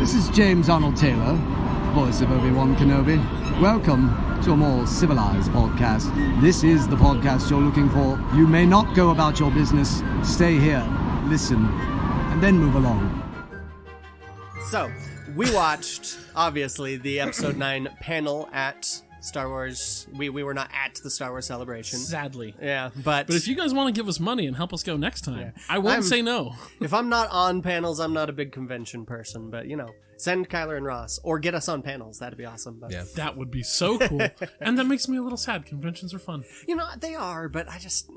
This is James Arnold Taylor, voice of Obi-Wan Kenobi. Welcome to a more civilized podcast. This is the podcast you're looking for. You may not go about your business. Stay here, listen, and then move along. So, we watched, obviously, the Episode 9 panel at Star Wars. We were not at the Star Wars Celebration. Sadly. Yeah, but if you guys want to give us money and help us go next time, I won't say no. If I'm not on panels, I'm not a big convention person, but, send Kyler and Ross, or get us on panels. That'd be awesome. But. Yeah. That would be so cool. And that makes me a little sad. Conventions are fun. They are, but I just,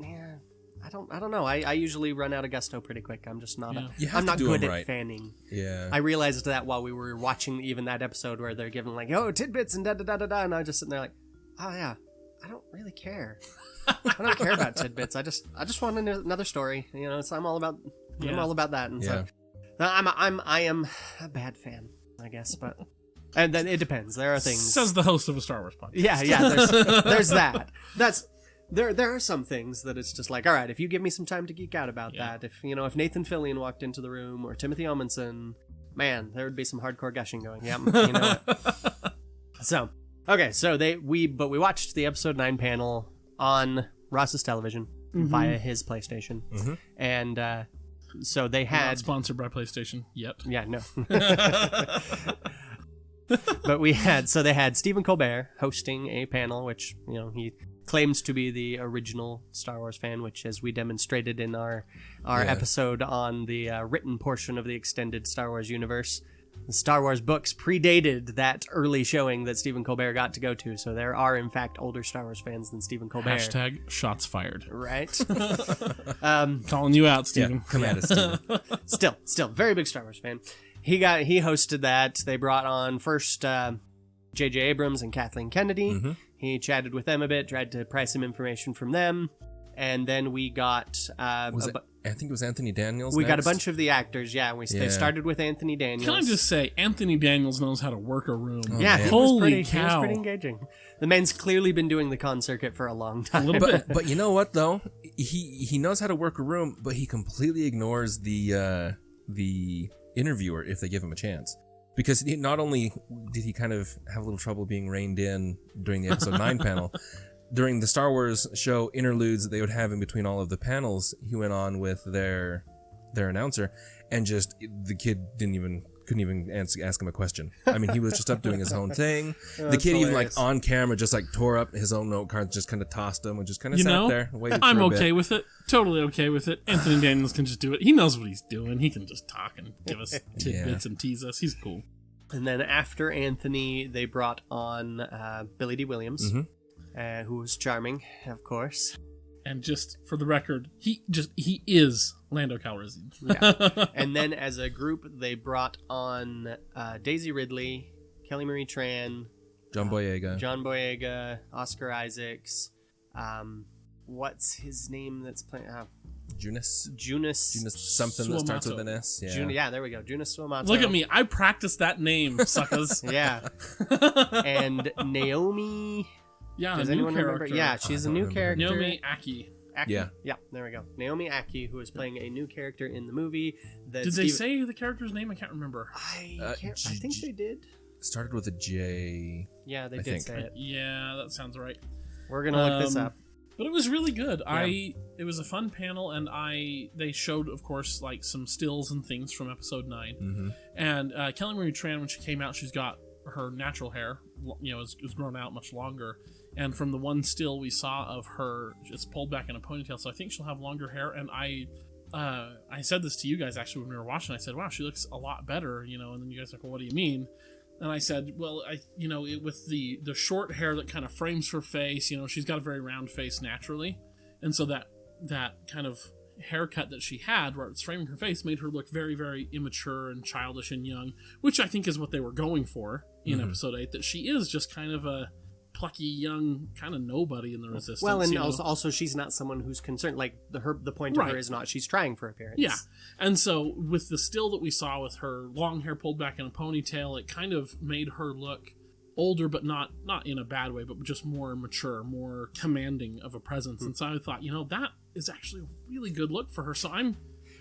I don't know. I usually run out of gusto pretty quick. I'm just not I'm not good at fanning. Yeah. I realized that while we were watching even that episode where they're giving tidbits and da-da-da-da-da, and I was just sitting there like, oh yeah, I don't really care. I don't care about tidbits. I just want another story. So I'm all about that. And so I am a bad fan, I guess, but and then it depends. There are things. Says the host of a Star Wars podcast. Yeah. There's that. There are some things that it's just like, all right, if you give me some time to geek out about that, if Nathan Fillion walked into the room or Timothy Omundson, man, there would be some hardcore gushing going. Yeah, what? So, okay, so we watched the Episode 9 panel on Ross's television via his PlayStation, and so they had not sponsored by PlayStation yet. Yeah, no. But they had Stephen Colbert hosting a panel, which he claims to be the original Star Wars fan, which, as we demonstrated in our episode on the written portion of the extended Star Wars universe, the Star Wars books predated that early showing that Stephen Colbert got to go to, so there are, in fact, older Star Wars fans than Stephen Colbert. # shots fired. Right? Calling you out, Stephen. Yeah, come at us, Stephen. Still, very big Star Wars fan. He hosted that. They brought on first J.J. Abrams and Kathleen Kennedy. He chatted with them a bit, tried to pry some information from them, and then we got... I think it was Anthony Daniels We next. got a bunch of the actors, They started with Anthony Daniels. Can I just say, Anthony Daniels knows how to work a room. Holy cow. He was pretty engaging. The man's clearly been doing the con circuit for a long time. But you know what, though? He knows how to work a room, but he completely ignores the interviewer if they give him a chance. Because not only did he kind of have a little trouble being reined in during the Episode 9 panel, during the Star Wars show interludes that they would have in between all of the panels, he went on with their announcer, and just the kid couldn't even ask him a question. I mean, he was just up doing his own thing. The kid hilarious. even on camera just tore up his own note cards, just kind of tossed them, and just kind of sat there and waited. I'm for a okay bit. with it. Totally okay with it. Anthony Daniels can just do it. He knows what he's doing. He can just talk and give us tidbits and tease us. He's cool. And then after Anthony, they brought on Billy D. Williams, who was charming, of course. And just for the record, he is Lando Calrissian. Yeah. And then as a group, they brought on Daisy Ridley, Kelly Marie Tran, John Boyega, Oscar Isaacs. What's his name that's playing? Junis something that starts with an S. Yeah, there we go. Junis Suamato. Look at me. I practiced that name, suckers. Yeah. And Naomi... Yeah, does anyone remember? Yeah, she's a new character. Naomi Aki. Yeah, there we go. Naomi Aki, who is playing a new character in the movie. Did they say the character's name? I can't remember. I think they did. Started with a J. Yeah, they did say it. Yeah, that sounds right. We're gonna look this up. But it was really good. Yeah. It was a fun panel, and they showed, of course, like some stills and things from Episode 9. And Kelly Marie Tran, when she came out, she's got her natural hair, is grown out much longer. And from the one still we saw of her, it's pulled back in a ponytail, so I think she'll have longer hair. And I said this to you guys actually when we were watching. I said, "Wow, she looks a lot better," And then you guys were like, "Well, what do you mean?" And I said, "Well, with the short hair that kind of frames her face, she's got a very round face naturally, and so that kind of haircut that she had, where it's framing her face, made her look very, very immature and childish and young, which I think is what they were going for in Episode 8. That she is just kind of a plucky young kind of nobody in the Resistance. Well, and also she's not someone who's concerned. Like the point of her is not she's trying for appearance. Yeah, and so with the still that we saw with her long hair pulled back in a ponytail, it kind of made her look older, but not in a bad way, but just more mature, more commanding of a presence. And so I thought, that is actually a really good look for her. So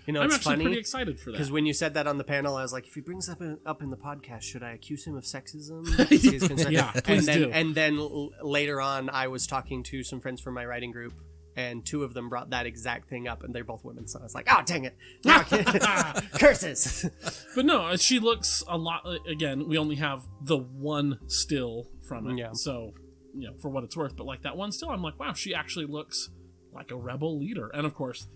You know, I'm it's actually funny pretty excited for that. because when you said that on the panel, I was like, if he brings up in the podcast, should I accuse him of sexism? Because he's concerned? Yeah, please do. And then later on, I was talking to some friends from my writing group, and two of them brought that exact thing up, and they're both women. So I was like, oh, dang it. Now I can't. Curses. But no, she looks a lot. Again, we only have the one still from it, Yeah. so you know, for what it's worth. But like that one still, I'm like, wow, she actually looks like a rebel leader. And of course,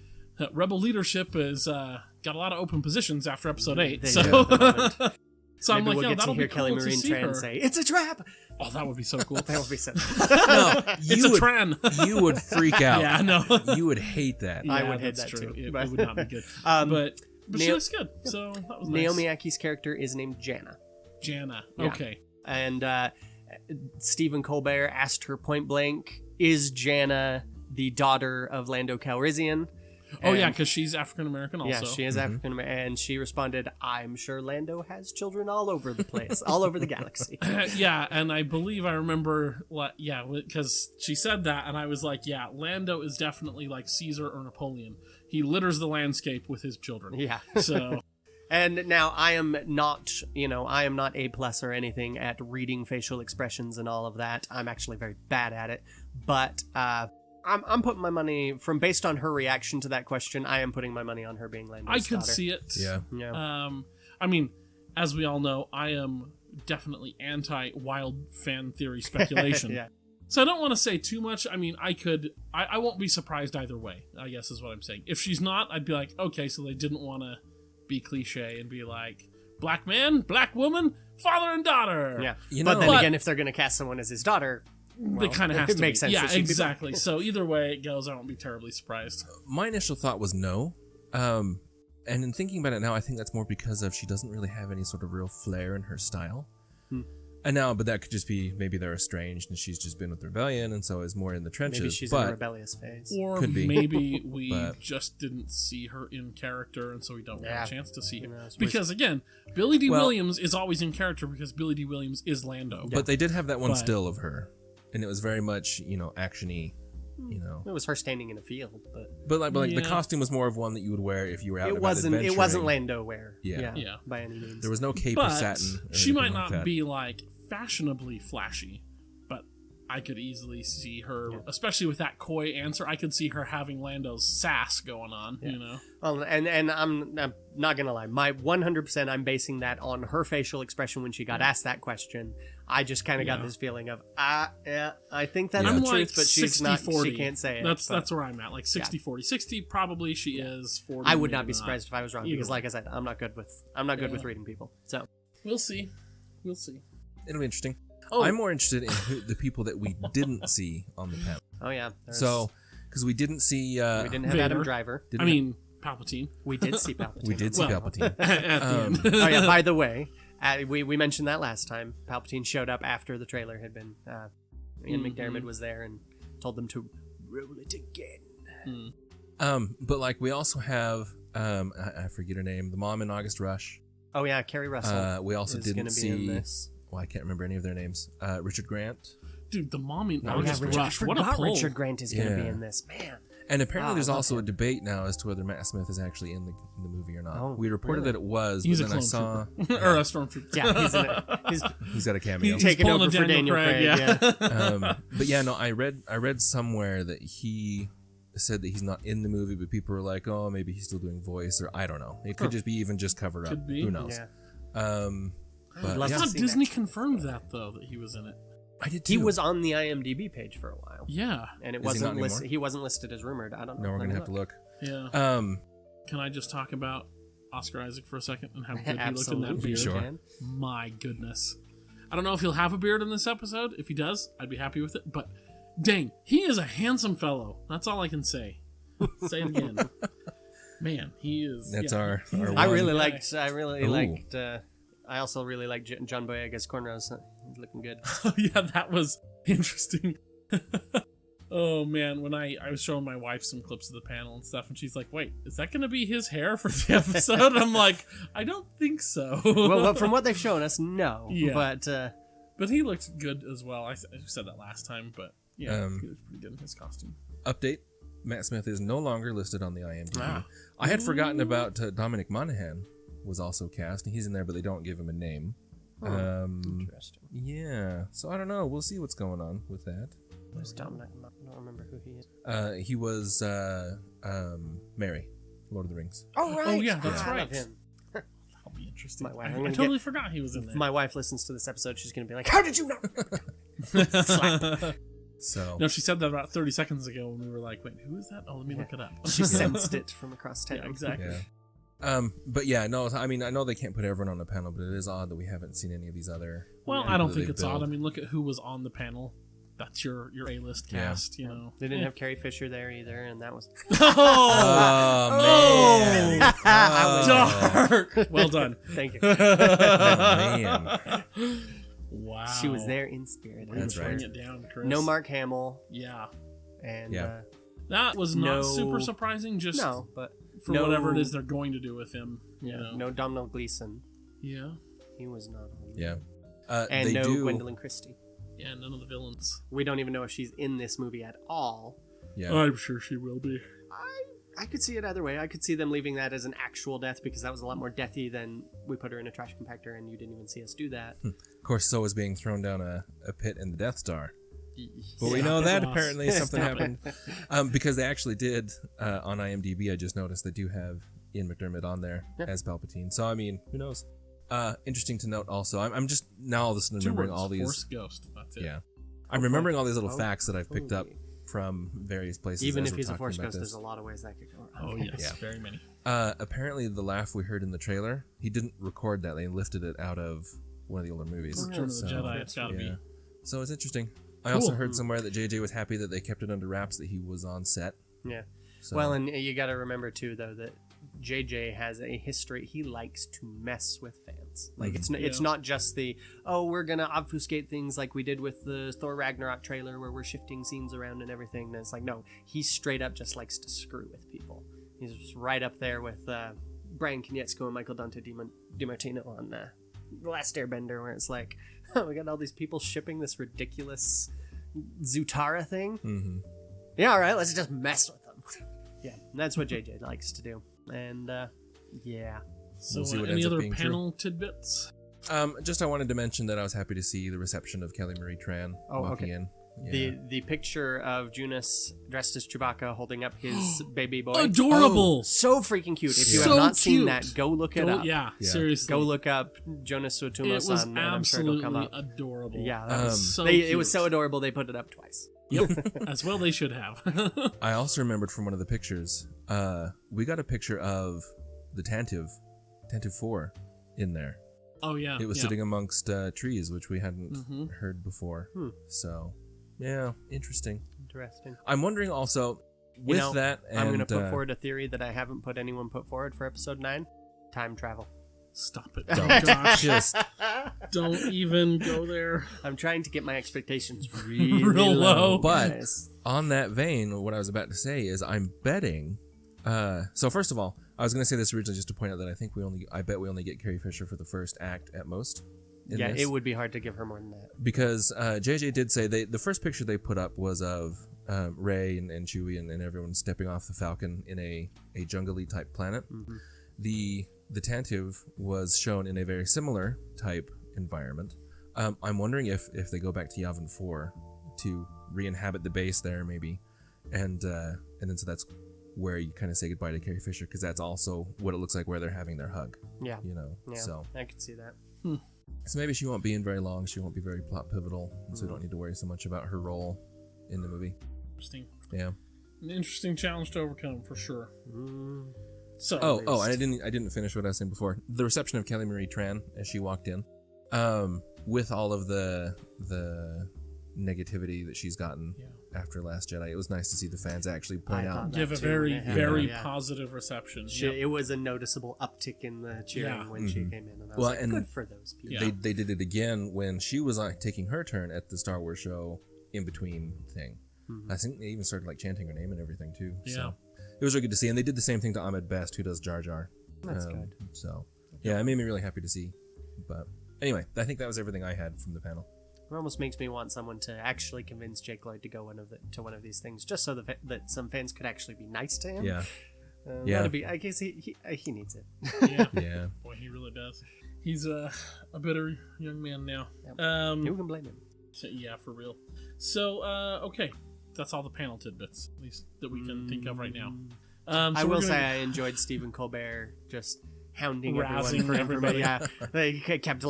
rebel leadership is got a lot of open positions after episode 8. They So, do at the moment. so I'm Maybe like, we'll yeah, get that'll to hear be Kelly cool to Marine see her. Tran say, it's a trap. Oh, that would be so cool. That would be so No, It's a Tran. you would freak out. Yeah, no. You would hate that. Yeah, I would hate that's that true. too, It, but- it would not be good. But she Nao- looks good. So that was nice. Naomi Aki's character is named Jana. Jana. Yeah. Okay. And Stephen Colbert asked her point blank, is Jana the daughter of Lando Calrissian? Oh And- yeah, because she's African American also. Yeah, she is African American, and she responded, "I'm sure Lando has children all over the place, all over the galaxy." Yeah, and I believe I remember, because she said that, and I was like, yeah, Lando is definitely like Caesar or Napoleon. He litters the landscape with his children. Yeah. So, And now I am not A+ or anything at reading facial expressions and all of that. I'm actually very bad at it, but I'm putting my money based on her reaction to that question. I am putting my money on her being Lando's I could daughter. see it. Yeah. Yeah. I mean, as we all know, I am definitely anti-wild fan theory speculation. Yeah. So I don't want to say too much. I mean, I won't be surprised either way, I guess is what I'm saying. If she's not, I'd be like, okay, so they didn't want to be cliche and be like, black man, black woman, father and daughter. Yeah. You But know- then But- again, if they're going to cast someone as his daughter, well, It kind of has to makes be. sense. Yeah, that she'd be black. exactly. So either way it goes, I won't be terribly surprised. My initial thought was no. And in thinking about it now, I think that's more because of she doesn't really have any sort of real flair in her style. And now, but that could just be maybe they're estranged and she's just been with Rebellion and so is more in the trenches. Maybe she's but in a rebellious phase. Or Could be. maybe we But- just didn't see her in character, and so we don't Yeah. have a chance to see her. Who knows? Because again, Billy D. Well- Williams is always in character because Billy D. Williams is Lando. But they did have that one But- still of her, and it was very much actiony. It was her standing in a field, but But like the Yeah. costume was more of one that you would wear if you were out it and wasn't. about It wasn't adventuring. Lando wear. Yeah. Yeah. By any means. There was no cape or But satin. or she anything might like not that. be like fashionably flashy, but I could easily see her, especially with that coy answer, I could see her having Lando's sass going on, you know? Well, and I'm not gonna lie. My 100%, I'm basing that on her facial expression when she got asked that question. I just kind of got Yeah. this feeling of yeah, I think that's I'm the like truth, but she's not. 60-40. She can't say it. That's but that's where I'm at, like 60-40. 60 probably she is, 40 I would not maybe be surprised if I was wrong Either because, way. like I said, I'm not good with reading people. So We'll see. We'll see. It'll be interesting. Oh. I'm more interested in the people that we didn't see on the panel. oh yeah, there's- So, because we didn't see. we didn't have Vader. Adam Driver. didn't I mean, Palpatine. We did see Palpatine. we did see Well- Palpatine. At the end. Oh yeah. By the way, we mentioned that last time. Palpatine showed up after the trailer had been. Ian McDiarmid was there and told them to roll it again. But like we also have, I forget her name, the mom in August Rush. Oh yeah, Carrie Russell. We also is didn't gonna be in see. this. Well, I can't remember any of their names. Richard Grant. Dude, the mom in Oh, yeah, August Richard, I Rush. What a forgot pull. Richard Grant is going to be Yeah. in this. Man. And apparently Wow, there's I love also a him. debate now as to whether Matt Smith is actually in the movie or not. Oh, We reported really? that it was, He's a but then I clone saw trooper. Or a stormtrooper. Yeah, he's in it. he's got a cameo. He's taking pulling over a for Daniel Craig. Yeah. But yeah, no, I read somewhere that he said that he's not in the movie, but people were like, oh, maybe he's still doing voice, or I don't know. It could just be even just covered up. Could be. Who knows? Yeah. But love I yeah, to thought see Disney that. confirmed that, though, that he was in it. I did too. He was on the IMDb page for a while, Yeah. and it Is he wasn't not listed. anymore? He wasn't listed as rumored. I don't know. No, we're Let gonna me have to look. Yeah. Can I just talk about Oscar Isaac for a second and how good he looked in that Absolutely, beard? Sure. can. My goodness. I don't know if he'll have a beard in this episode. If he does, I'd be happy with it. But dang, he is a handsome fellow. That's all I can say. Say it again. Man, he is. That's yeah. our I one. really guy. liked. Ooh. I also really liked John Boyega's cornrows. He's looking good. Oh, yeah, that was interesting. Oh, man, when I was showing my wife some clips of the panel and stuff, and she's like, wait, is that going to be his hair for the episode? I'm like, I don't think so. Well, from what they've shown us, no. Yeah. But he looked good as well. I said that last time, but yeah, Um, he looked pretty good in his costume. Update. Matt Smith is no longer listed on the IMDb. Ah. I had forgotten about Dominic Monaghan was also cast. He's in there, but they don't give him a name. Interesting. Yeah, so I don't know. We'll see what's going on with that. Who's Dominic? I don't remember who he is. He was Merry, Lord of the Rings. Oh, right. Oh, yeah, that's I right. love him. That'll be interesting. My wife- I I'm gonna totally forgot he was in If there. my wife listens to this episode, she's going to be like, how did you know? Slap. So No, she said that about 30 seconds ago when we were like, wait, who is that? Oh, let me look it up. She sensed it from across town. Yeah, exactly. yeah. But yeah, no. I mean, I know they can't put everyone on the panel, but it is odd that we haven't seen any of these other. Well, people I don't that think they it's build. odd. I mean, look at who was on the panel. That's your A-list Yeah. cast, you know. They didn't have Carrie Fisher there either, and that was Oh, man. dark. Well done. thank you. Man. Wow. She was there in spirit. That's I'm right. Bring it down, Chris. No Mark Hamill, Yeah. and Yeah. That was not No- super surprising, just no, but for no- whatever it is they're going to do with him. You know. no Domhnall Gleeson. Yeah. He was not on. Yeah. And they no do. Gwendolyn Christie. Yeah, none of the villains. We don't even know if she's in this movie at all. Yeah. I'm sure she will be. I could see it either way. I could see them leaving that as an actual death because that was a lot more deathy than we put her in a trash compactor and you didn't even see us do that. Of course, so was being thrown down a pit in the Death Star. But we Stop know it, that boss. apparently something Stop happened. Because they actually did on IMDb. I just noticed they do have Ian McDermott on there as Palpatine. So I mean, who knows? Interesting to note also. I'm just now all of a sudden Two remembering words, all these. Force Ghost. That's it. Yeah, I'm remembering all these little Oh, facts that I've picked up fully. from various places. Even as if we're he's a talking Force about Ghost, this. there's a lot of ways that could go wrong. Oh, yes. Yeah. Very many. Apparently, the laugh we heard in the trailer, he didn't record that. They lifted it out of one of the older movies. Return of the So, Jedi. It's got to yeah. be. So it's interesting. I also Cool. heard somewhere that JJ was happy that they kept it under wraps that he was on set. Yeah. So, Well, and you got to remember too, though, that JJ has a history. He likes to mess with fans. Like it's Yeah. not just the we're gonna obfuscate things like we did with the Thor Ragnarok trailer where we're shifting scenes around and everything. And it's like no, he straight up just likes to screw with people. He's just right up there with Brian Konietzko and Michael Dante DiMartino on The Last Airbender, where it's like, oh, we got all these people shipping this ridiculous Zutara thing. Mhm. Yeah, all right, let's just mess with them. Yeah, that's what JJ likes to do. And, yeah. So, We'll see what any ends up other being true. panel tidbits? Just I wanted to mention that I was happy to see the reception of Kelly Marie Tran walking in. Yeah. The picture of Junus dressed as Chewbacca holding up his baby boy. Adorable. So freaking cute. If you So have not seen cute. that, go look it Go- up. yeah, Yeah. seriously. Go look up Jonas It Suetuma-san, was and I'm sure it'll come absolutely up. adorable. Yeah, that was so it was cute. so adorable they put it up twice. Yep. As well they should have. I also remembered from one of the pictures, we got a picture of the Tantive 4 in there. Oh, yeah. It was yeah. sitting amongst trees, which we hadn't Mhm. heard before. Hmm. So, yeah, interesting. Interesting. I'm wondering also, with You know, that, and, I'm going to put forward a theory that I haven't put anyone put forward for episode 9. Time travel. Stop it. Don't. Oh, gosh. just Don't even go there. I'm trying to get my expectations really Real low. But guys. on that vein, what I was about to say is I'm betting. So first of all, I was going to say this originally just to point out that I bet we only get Carrie Fisher for the first act at most. in Yeah, this. it would be hard to give her more than that. Because JJ did say the first picture they put up was of Rey and Chewie and everyone stepping off the Falcon in a jungle-y type planet. Mm-hmm. The Tantive was shown in a very similar type environment. I'm wondering if they go back to Yavin 4 to re-inhabit the base there maybe, and then so that's where you kind of say goodbye to Carrie Fisher, because that's also what it looks like where they're having their hug. Yeah. You know, Yeah, so I could see that. so maybe she won't be in very long. She won't be very plot pivotal, so we don't need to worry so much about her role in the movie. Interesting. Yeah. An interesting challenge to overcome, for sure. So, Oh, and I didn't finish what I was saying before. The reception of Kelly Marie Tran as she walked in, with all of the negativity that she's gotten after Last Jedi, it was nice to see the fans actually point I out. thought give a that too, very, yeah. very Yeah. positive reception. She, Yep. It was a noticeable uptick in the cheering Yeah. when she came in, and I was Well, like, and good for those people. Yeah. They did it again when she was taking her turn at the Star Wars show in between thing. I think they even started like chanting her name and everything too. Yeah. So it was really good to see, and they did the same thing to Ahmed Best, who does Jar Jar. That's good. So yeah, it made me really happy to see. But anyway, I think that was everything I had from the panel. It almost makes me want someone to actually convince Jake Lloyd to go to one of these things, just so that some fans could actually be nice to him. Yeah. That'd be. I guess he needs it. Yeah. Yeah. Boy, he really does. He's a bitter young man now. Yep. Who can blame him? So, yeah, for real. So, okay. That's all the panel tidbits, at least that we can think of right now. I will say I enjoyed Stephen Colbert just hounding Razzing everyone for everybody. information. Yeah, they kept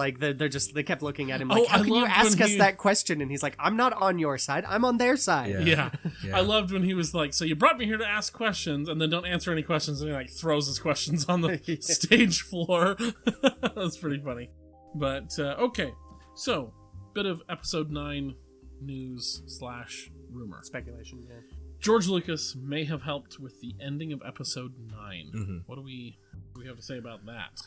they kept looking at him like, Oh, how I can you loved ask when us he- that question? And he's like, I'm not on your side, I'm on their side. Yeah. Yeah. I loved when he was like, so you brought me here to ask questions, and then don't answer any questions, and he like throws his questions on the stage floor. That's pretty funny. But, okay. So, bit of episode 9 news / rumor. Speculation, yeah. George Lucas may have helped with the ending of episode 9. Mm-hmm. What do we have to say about that?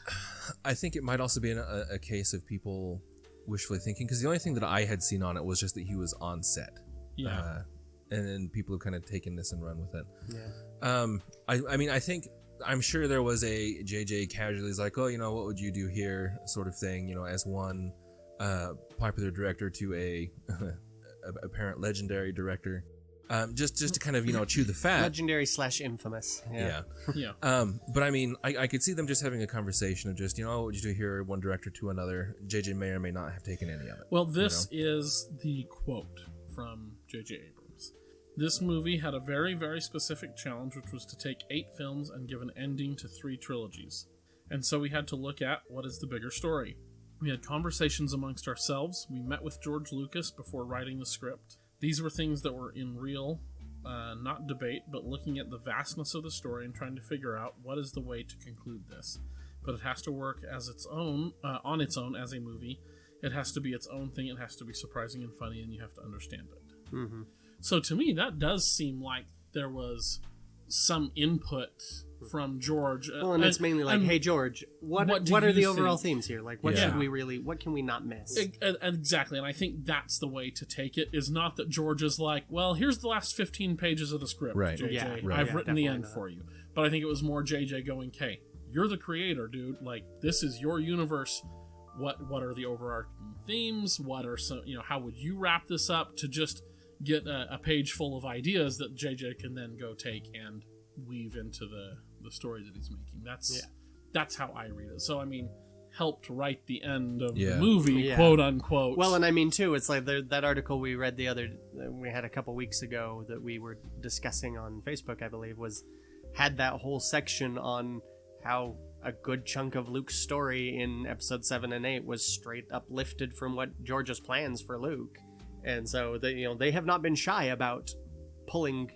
I think it might also be a case of people wishfully thinking, because the only thing that I had seen on it was just that he was on set. Yeah. And then people have kind of taken this and run with it. Yeah. I mean, I'm sure there was a JJ casually like, oh, what would you do here sort of thing, as one popular director to a apparent legendary director. Just to kind of, chew the fat. Legendary / infamous. Yeah. Yeah. But I mean, I could see them just having a conversation of just, what would you do here, one director to another. JJ may or may not have taken any of it. Well, this is the quote from J.J. Abrams. This movie had a very, very specific challenge, which was to take 8 films and give an ending to 3 trilogies. And so we had to look at what is the bigger story. We had conversations amongst ourselves. We met with George Lucas before writing the script. These were things that were in real, not debate, but looking at the vastness of the story and trying to figure out what is the way to conclude this. But it has to work as its own, on its own as a movie. It has to be its own thing. It has to be surprising and funny, and you have to understand it. Mm-hmm. So to me, that does seem like there was some input from George. Well, and it's mainly like, hey George, what do are the you overall think? themes here? Like, what Yeah. should we really? What can we not miss? Exactly, and I think that's the way to take it. Is not that George is like, well, here's the last 15 pages of the script, Right. JJ. Yeah, right. I've Yeah, written the definitely end not. for you. But I think it was more JJ going, "Okay, you're the creator, dude. Like, this is your universe. What are the overarching themes? What are some? How would you wrap this up to just get a page full of ideas that JJ can then go take and weave into the story that he's making. That's how I read it. So I mean, helped write the end of the movie, quote unquote. Well, and I mean too, it's like that article we read we had a couple weeks ago that we were discussing on Facebook, I believe, had that whole section on how a good chunk of Luke's story in episode 7 and 8 was straight up lifted from what George's plans for Luke. And so they have not been shy about pulling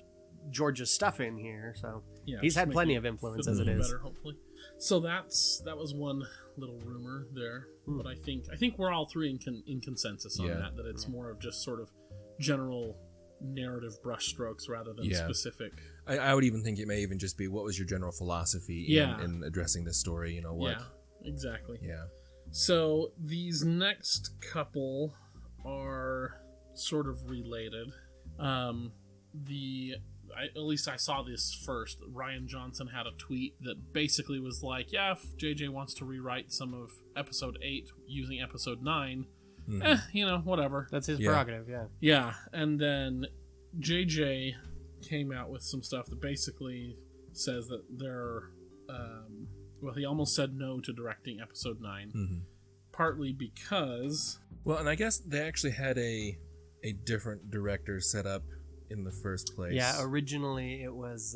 George's stuff in here, so he's had plenty of influence as it is. Better, hopefully. So that was one little rumor there, but I think we're all three in consensus on that it's more of just sort of general narrative brushstrokes rather than specific. I would even think it may even just be, what was your general philosophy in addressing this story? What? Yeah, exactly. Yeah. So these next couple are sort of related. At least I saw this first. Ryan Johnson had a tweet that basically was like, yeah, if JJ wants to rewrite some of episode 8 using episode 9, whatever. That's his prerogative, yeah. Yeah, and then JJ came out with some stuff that basically says that they're, he almost said no to directing episode 9, partly because... Well, and I guess they actually had a different director set up in the first place. Yeah, originally it was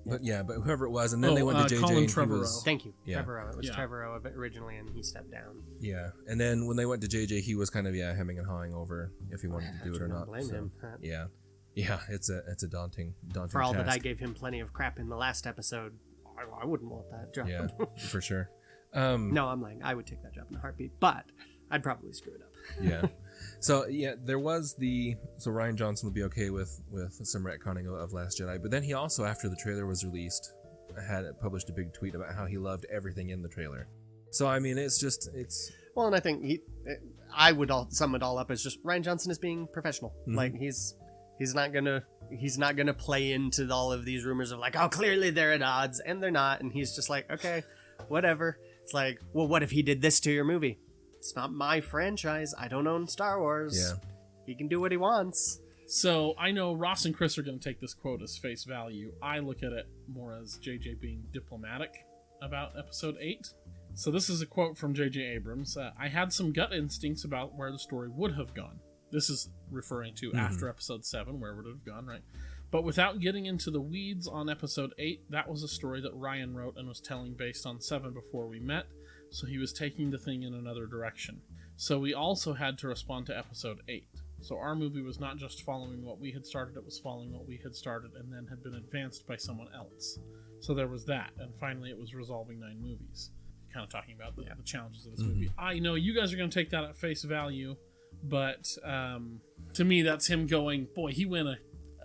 but whoever it was, and then they went to JJ Colin and Trevorrow. he was, thank you. Yeah. Trevorrow. It was Trevorrow originally, and he stepped down. Yeah, and then when they went to JJ, he was kind of hemming and hawing over if he wanted to do it or not. Blame him. Yeah, it's a daunting for all task. that I gave him plenty of crap in the last episode. I wouldn't want that job. Yeah, for sure. No, I'm lying. I would take that job in a heartbeat, but I'd probably screw it up. Yeah. So there was so Ryan Johnson would be okay with some retconning of Last Jedi, but then he also, after the trailer was released, had published a big tweet about how he loved everything in the trailer. So I mean, it's well, and I think I would sum it all up as just Ryan Johnson is being professional. Like he's not gonna play into all of these rumors of like, oh, clearly they're at odds, and they're not, and he's just like, okay, whatever. It's like, well, what if he did this to your movie? It's not my franchise. I don't own Star Wars. Yeah. He can do what he wants. So I know Ross and Chris are going to take this quote as face value. I look at it more as JJ being diplomatic about episode 8. So this is a quote from J.J. Abrams. I had some gut instincts about where the story would have gone. This is referring to after episode 7, where it would have gone, right? But without getting into the weeds on episode 8, that was a story that Ryan wrote and was telling based on 7 before we met, so he was taking the thing in another direction. So we also had to respond to episode 8. So our movie was not just following what we had started, it was following what we had started and then had been advanced by someone else. So there was that, and finally it was resolving 9 movies. Kind of talking about the challenges of this movie. I know you guys are going to take that at face value, but to me that's him going, boy, he went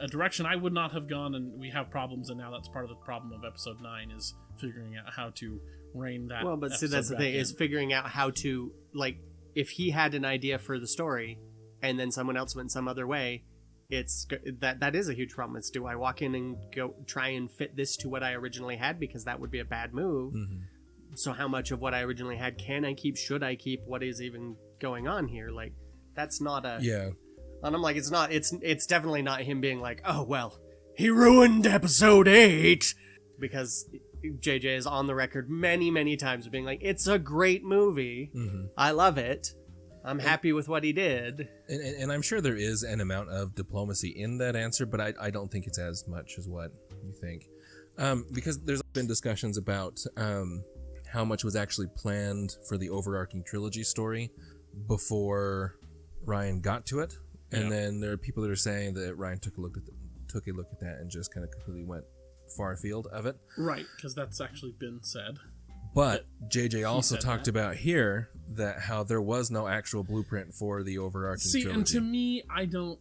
a direction I would not have gone, and we have problems, and now that's part of the problem of episode 9 is figuring out how to rein that. Well, but see, that's the thing, is figuring out how to, like, if he had an idea for the story and then someone else went some other way, it's that is a huge problem. It's, do I walk in and go try and fit this to what I originally had, because that would be a bad move. So how much of what I originally had can I keep? Should I keep? What is even going on here? Like, that's not a... Yeah. And I'm like, it's definitely not him being like, oh, well, he ruined episode 8. Because JJ is on the record many, many times being like, it's a great movie. I love it. I'm happy with what he did. And I'm sure there is an amount of diplomacy in that answer, but I don't think it's as much as what you think. Because there's been discussions about how much was actually planned for the overarching trilogy story before Ryan got to it. And then there are people that are saying that Ryan took a look at that and just kind of completely went far afield of it. Right, because that's actually been said. But JJ also talked about here that how there was no actual blueprint for the overarching trilogy. And to me, I don't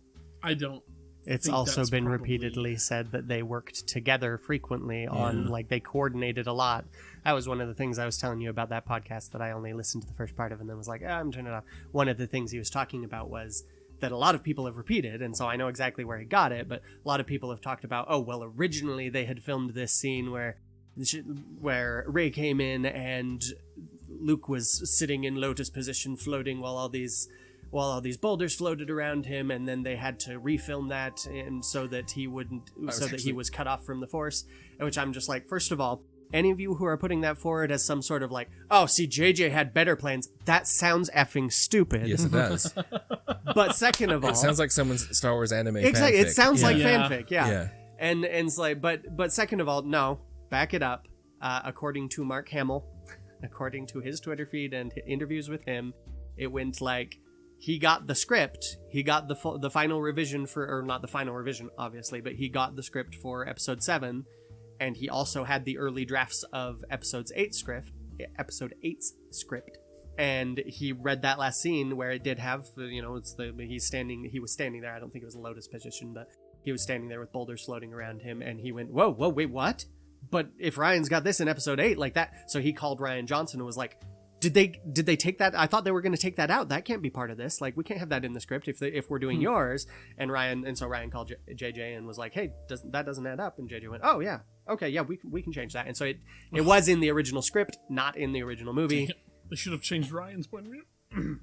It's think also that's been probably... repeatedly said that they worked together frequently on, like, they coordinated a lot. That was one of the things I was telling you about that podcast that I only listened to the first part of and then was like, I'm turning it off. One of the things he was talking about was that a lot of people have repeated, and so I know exactly where he got it, but a lot of people have talked about, oh, well, originally they had filmed this scene where Rey came in and Luke was sitting in lotus position floating while all these boulders floated around him, and then they had to refilm that and so that he was cut off from the Force, which I'm just like, first of all, any of you who are putting that forward as some sort of like, oh, see, JJ had better plans, that sounds effing stupid. Yes, it does. But second of all, it sounds like someone's Star Wars anime exactly, fanfic. it sounds like Yeah. fanfic, yeah. And it's like, but second of all, no, back it up. According to Mark Hamill, according to his Twitter feed and interviews with him, it went like, he got the script, he got the final revision or not the final revision, obviously, but he got the script for episode 7, and he also had the early drafts of episode 8's script, and he read that last scene where it did have, he was standing there, I don't think it was a lotus position, but he was standing there with boulders floating around him, and he went, whoa, wait, what? But if Ryan's got this in episode 8 like that, so he called Rian Johnson and was like, Did they take that? I thought they were going to take that out. That can't be part of this. Like, we can't have that in the script if we're doing yours. And so Ryan called JJ and was like, hey, that doesn't add up. And JJ went, oh yeah, okay, yeah, we can change that. And so it was in the original script, not in the original movie. They should have changed Ryan's point of view.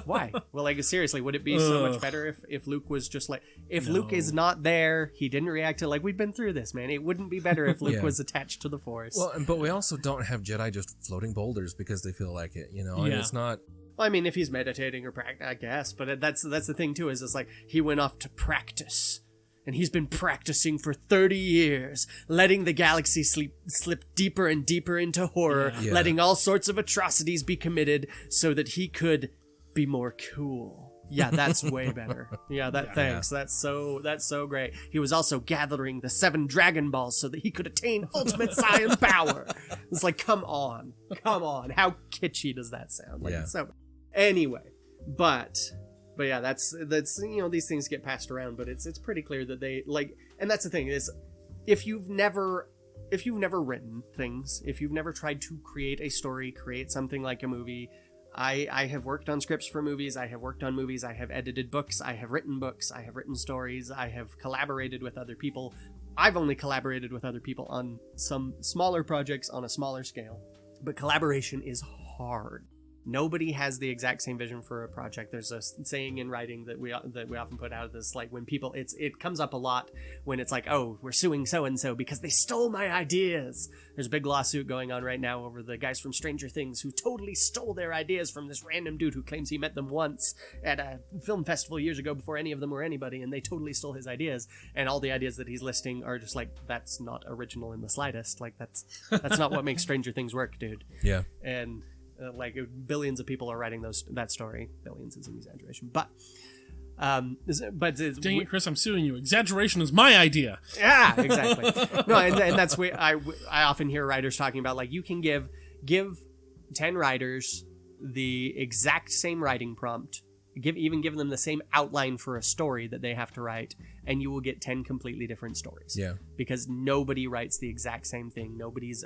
Why? Well, like, seriously, would it be so much better if Luke was just like, if Luke is not there, he didn't react to, like, we've been through this, man. It wouldn't be better if Luke was attached to the Force. Well, but we also don't have Jedi just floating boulders because they feel like it, and it's not... Well, I mean, if he's meditating or practice, I guess, but that's the thing too, is it's like, he went off to practice. And he's been practicing for 30 years, letting the galaxy slip deeper and deeper into horror, letting all sorts of atrocities be committed so that he could be more cool. Yeah, that's way better. Yeah, thanks. Yeah. That's so great. He was also gathering the 7 Dragon Balls so that he could attain ultimate Saiyan power. It's like, come on. How kitschy does that sound? Like, it's so... Anyway, but yeah, that's these things get passed around, but it's pretty clear that they like, and that's the thing is, if you've never written things, if you've never tried to create a story, create something like a movie, I have worked on scripts for movies, I have worked on movies, I have edited books, I have written stories, I have collaborated with other people. I've only collaborated with other people on some smaller projects on a smaller scale, but collaboration is hard. Nobody has the exact same vision for a project. There's a saying in writing that we often put out, this like when people it comes up a lot when it's like, oh, we're suing so and so because they stole my ideas. There's a big lawsuit going on right now over the guys from Stranger Things who totally stole their ideas from this random dude who claims he met them once at a film festival years ago before any of them were anybody, and they totally stole his ideas. And all the ideas that he's listing are just like, that's not original in the slightest. Like that's not what makes Stranger Things work, dude. Yeah. And like billions of people are writing that story. Billions is an exaggeration, but dang it, Chris, I'm suing you. Exaggeration is my idea. Yeah, exactly. No, and that's where I often hear writers talking about, like, you can give 10 writers the exact same writing prompt, give them the same outline for a story that they have to write, and you will get 10 completely different stories. Yeah. Because nobody writes the exact same thing. Nobody's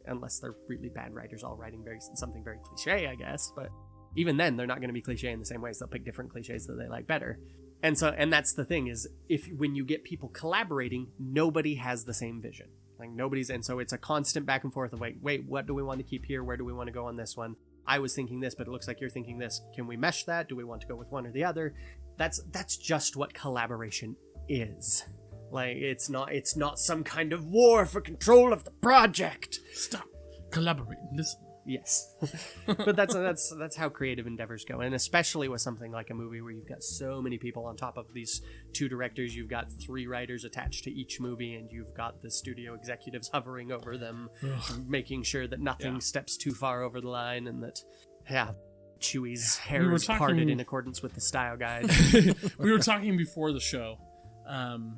unless they're really bad writers, all writing something very cliche, I guess. But even then, they're not going to be cliche in the same ways. They'll pick different cliches that they like better. And that's the thing, is when you get people collaborating, nobody has the same vision. Like and so it's a constant back and forth of wait, what do we want to keep here? Where do we want to go on this one? I was thinking this, but it looks like you're thinking this. Can we mesh that? Do we want to go with one or the other? That's just what collaboration is. Like, it's not some kind of war for control of the project. Stop. Collaborate. Listen. Yes. But that's how creative endeavors go. And especially with something like a movie where you've got so many people on top of these 2 directors, you've got 3 writers attached to each movie, and you've got the studio executives hovering over them, making sure that nothing steps too far over the line, and that, Chewie's hair is parted in accordance with the style guide. We were talking before the show. I'm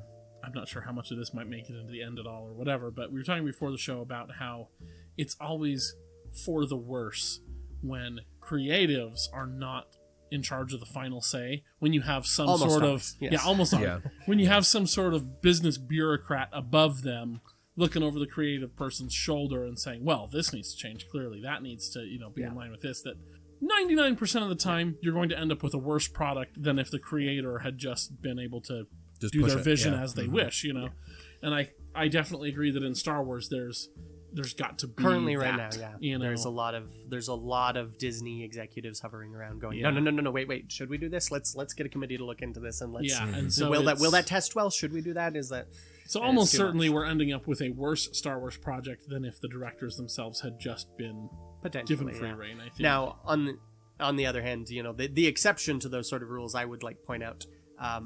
not sure how much of this might make it into the end at all or whatever, but we were talking before the show about how it's always for the worse when creatives are not in charge of the final say, when you have some almost sort always, of yes. When you have some sort of business bureaucrat above them looking over the creative person's shoulder and saying, well, this needs to change, clearly that needs to be in line with this. That 99% of the time you're going to end up with a worse product than if the creator had just been able to do their vision as they wish, And I definitely agree that in Star Wars there's got to be currently that, right now, there's a lot of Disney executives hovering around going, no, wait, should we do this? Let's get a committee to look into this, and let's and so will that test well? Should we do that? Is that so? Almost certainly we're ending up with a worse Star Wars project than if the directors themselves had just been given free reign. I think. Now, on the other hand, the exception to those sort of rules, I would point out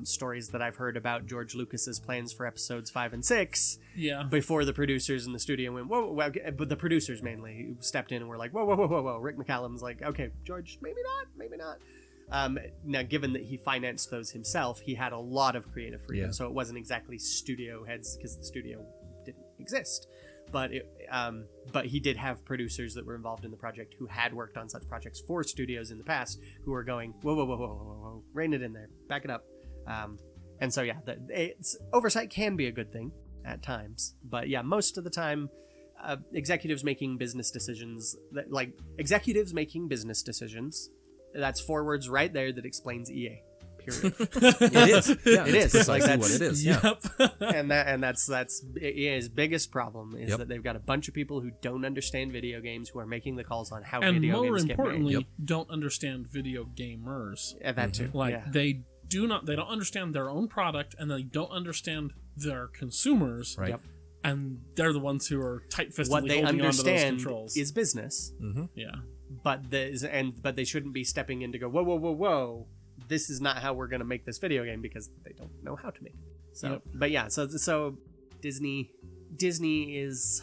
stories that I've heard about George Lucas's plans for episodes 5 and 6. Yeah. Before the producers in the studio went, whoa, but the producers mainly stepped in and were like, whoa. Rick McCallum's like, okay, George, maybe not. Now, given that he financed those himself, he had a lot of creative freedom, so it wasn't exactly studio heads because the studio didn't exist. But he did have producers that were involved in the project who had worked on such projects for studios in the past who were going, whoa, rein it in there, back it up. And so, oversight can be a good thing at times. But most of the time, executives making business decisions, that's 4 words right there that explains EA. Period. It is. Yeah, it is. Precisely Like, that's what it is. Yep. Yeah. and that's EA's biggest problem is that they've got a bunch of people who don't understand video games who are making the calls on how video games get made. And more importantly, don't understand video gamers. That too. They don't understand their own product, and they don't understand their consumers. Right. Yep. And they're the ones who are tight-fistedly what they holding onto those understand controls. is business. Mm-hmm. Yeah. But they shouldn't be stepping in to go, whoa. This is not how we're going to make this video game, because they don't know how to make it. So, but so Disney is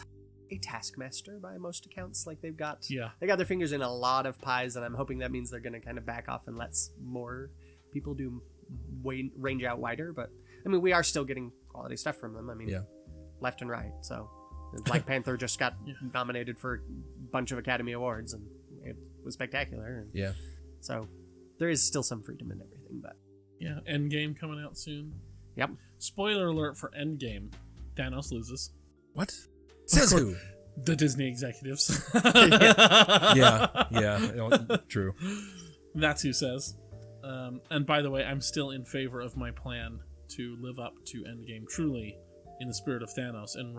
a taskmaster by most accounts. Like they got their fingers in a lot of pies, and I'm hoping that means they're going to kind of back off and let more people range out wider. But I mean, we are still getting quality stuff from them. I mean, left and right. So Black Panther just got nominated for a bunch of Academy Awards, and it was spectacular. And so there is still some freedom in everything, but Endgame coming out soon. Yep. Spoiler alert for Endgame: Thanos loses. What? Says who? The Disney executives. True. That's who says. And by the way, I'm still in favor of my plan to live up to Endgame truly in the spirit of Thanos, and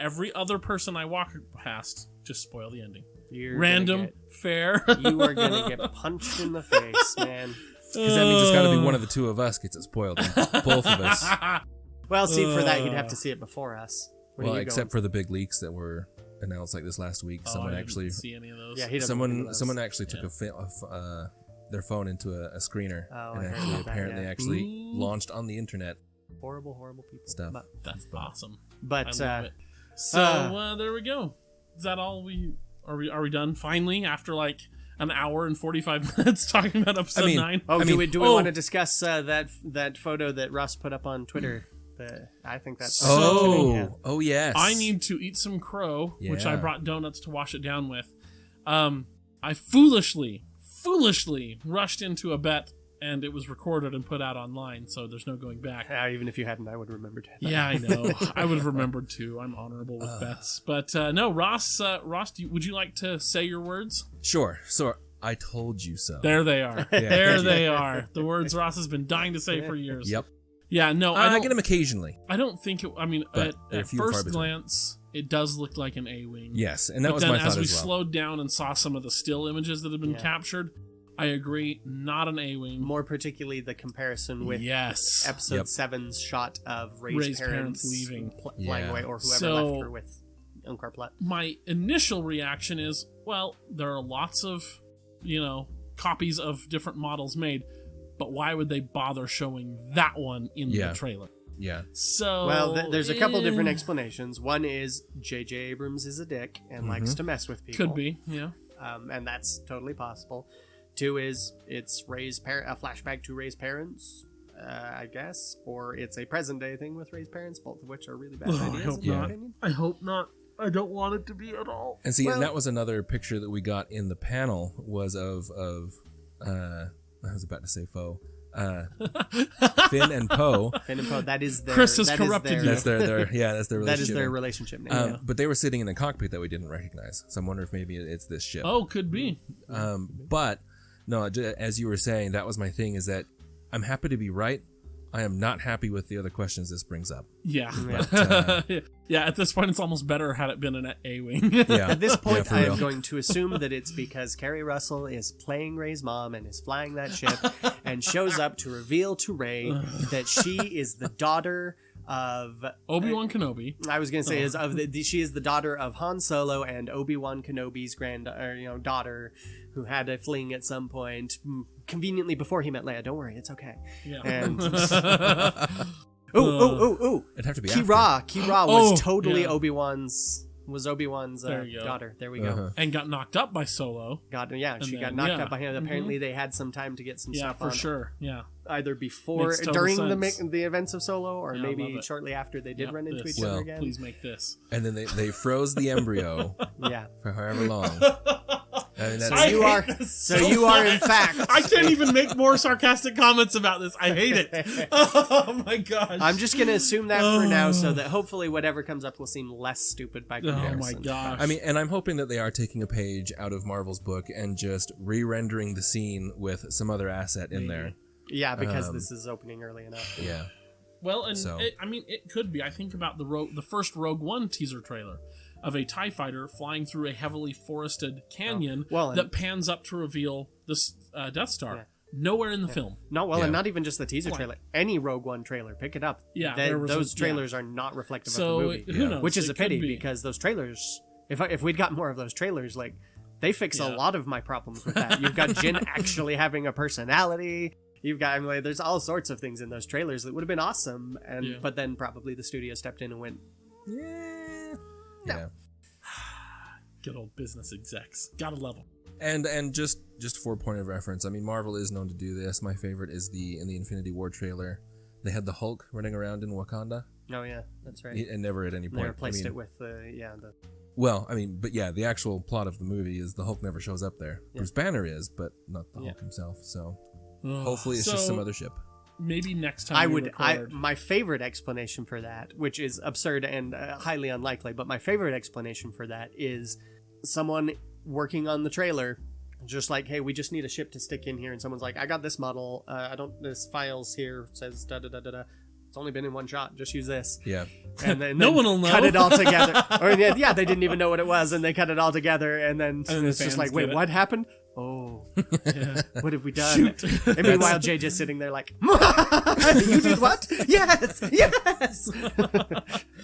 every other person I walk past, just spoil the ending. Random, fair. You are gonna get punched in the face, man. Because that means it's got to be one of the two of us gets it spoiled. Both of us. Well, see, for that you'd have to see it before us. Well, except for the big leaks that were announced like this last week. Someone I actually didn't see any of those. Yeah, he doesn't someone those. someone actually took their phone into a screener and I heard actually about that, apparently yeah. actually launched on the internet Horrible people. stuff. That's awesome. But I love it. So there we go. Is that all we are we done finally after like an hour and 45 minutes talking about episode 9? do we want to discuss that photo that Russ put up on Twitter? I think that's oh yes. I need to eat some crow, which I Yeah. brought donuts to wash it down with. I foolishly rushed into a bet, and it was recorded and put out online, so there's no going back. Even if you hadn't, I would have remembered. Yeah, I know. I would have remembered too. I'm honorable with bets. But no, Ross, would you like to say your words? Sure. So I told you so. There they are. There they are. The words Ross has been dying to say for years. Yep. Yeah, no, I get them occasionally. I don't think it. I mean, But they're at few and far first between. glance, it does look like an A-wing. Yes, and that But was then my thought as we as well. slowed down and saw some of the still images that have been captured, I agree, not an A-wing. More particularly the comparison with Yes. episode 7's shot of Rey's parents leaving. flying Yeah. away, or whoever So- left her with Unkar Plutt. My initial reaction is, well, there are lots of, copies of different models made, but why would they bother showing that one in the trailer? Yeah. So Well, there's a couple different explanations. One is J.J. Abrams is a dick and likes to mess with people. Could be, yeah. And that's totally possible. Two is it's a flashback to Rey's parents, I guess, or it's a present day thing with Rey's parents, both of which are really bad ideas. I hope in my not. opinion. I hope not. I don't want it to be at all. And see, Well- and that was another picture that we got in the panel was of I was about to say Poe. Finn and Poe. Finn and Poe. That is their. Chris has that corrupted is you. That's their that's their relationship. That is their relationship name. But they were sitting in a cockpit that we didn't recognize. So I'm wondering if maybe it's this ship. Oh, could be. But no, as you were saying, that was my thing. Is that I'm happy to be right. I am not happy with the other questions this brings up. Yeah. But, yeah, at this point, it's almost better had it been an A-wing. yeah. At this point, for I real. am going to assume that it's because Carrie Russell is playing Rey's mom and is flying that ship and shows up to reveal to Rey that she is the daughter of Obi-Wan Kenobi. I was going to say she is the daughter of Han Solo and Obi-Wan Kenobi's daughter, who had a fling at some point, conveniently before he met Leia. Don't worry, it's okay. Yeah. And ooh. It'd have to be Kira was totally yeah. Obi-Wan's There you go. daughter. There we go. And got knocked up by Solo. She got then, knocked up by him. Apparently, they had some time to get some Yeah, stuff for on sure. Yeah. either before, Makes total during sense. the events of Solo, or Yeah, I love maybe it. shortly after they did Yep, run into this. each other Well, again. Please make this. And then they froze the embryo Yeah. for however long. I mean, that's, I you hate are this so so you are in much. fact. I can't even make more sarcastic comments about this. I hate it. Oh my gosh. I'm just gonna assume that for now, so that hopefully whatever comes up will seem less stupid by Oh comparison. my gosh. I mean, and I'm hoping that they are taking a page out of Marvel's book and just re-rendering the scene with some other asset in there. Yeah, because this is opening early enough. Yeah. Well, and So- it could be. I think about the first Rogue One teaser trailer of a TIE fighter flying through a heavily forested canyon Well, and- that pans up to reveal this Death Star. Yeah. Nowhere in the film. No, well, Yeah. and not even just the teaser trailer. Any Rogue One trailer, pick it up. Yeah, there was those a- trailers are not reflective So of the movie. who knows? Which is It a pity could be. because those trailers. If we'd got more of those trailers, like they fix a Yeah. lot of my problems with that. You've got Jin actually having a personality. You've got there's all sorts of things in those trailers that would have been awesome, but then probably the studio stepped in and went, Yeah. Good old business execs. Gotta love them. And just for point of reference, I mean, Marvel is known to do this. My favorite is in the Infinity War trailer. They had the Hulk running around in Wakanda, "Oh yeah, that's right." and never at any They point. replaced I mean, it with the Well, I mean, but yeah, the actual plot of the movie is the Hulk never shows up there. Yeah. Bruce Banner is, but not the Hulk himself. So hopefully it's just some other ship. Maybe next time I we would. record. My favorite explanation for that, which is absurd and highly unlikely, but my favorite explanation for that is someone working on the trailer, just like, hey, we just need a ship to stick in here, and someone's like, I got this model. This files here says da da da da da. it's only been in one shot. Just use this. Yeah. And then No one will know. cut it all together. Or yeah, they didn't even know what it was, and they cut it all together, and then And it's the just fans like, wait, get it. what happened? Oh, Yeah. what have we done? Shoot. And meanwhile, JJ's sitting there like, you did what? Yes, yes.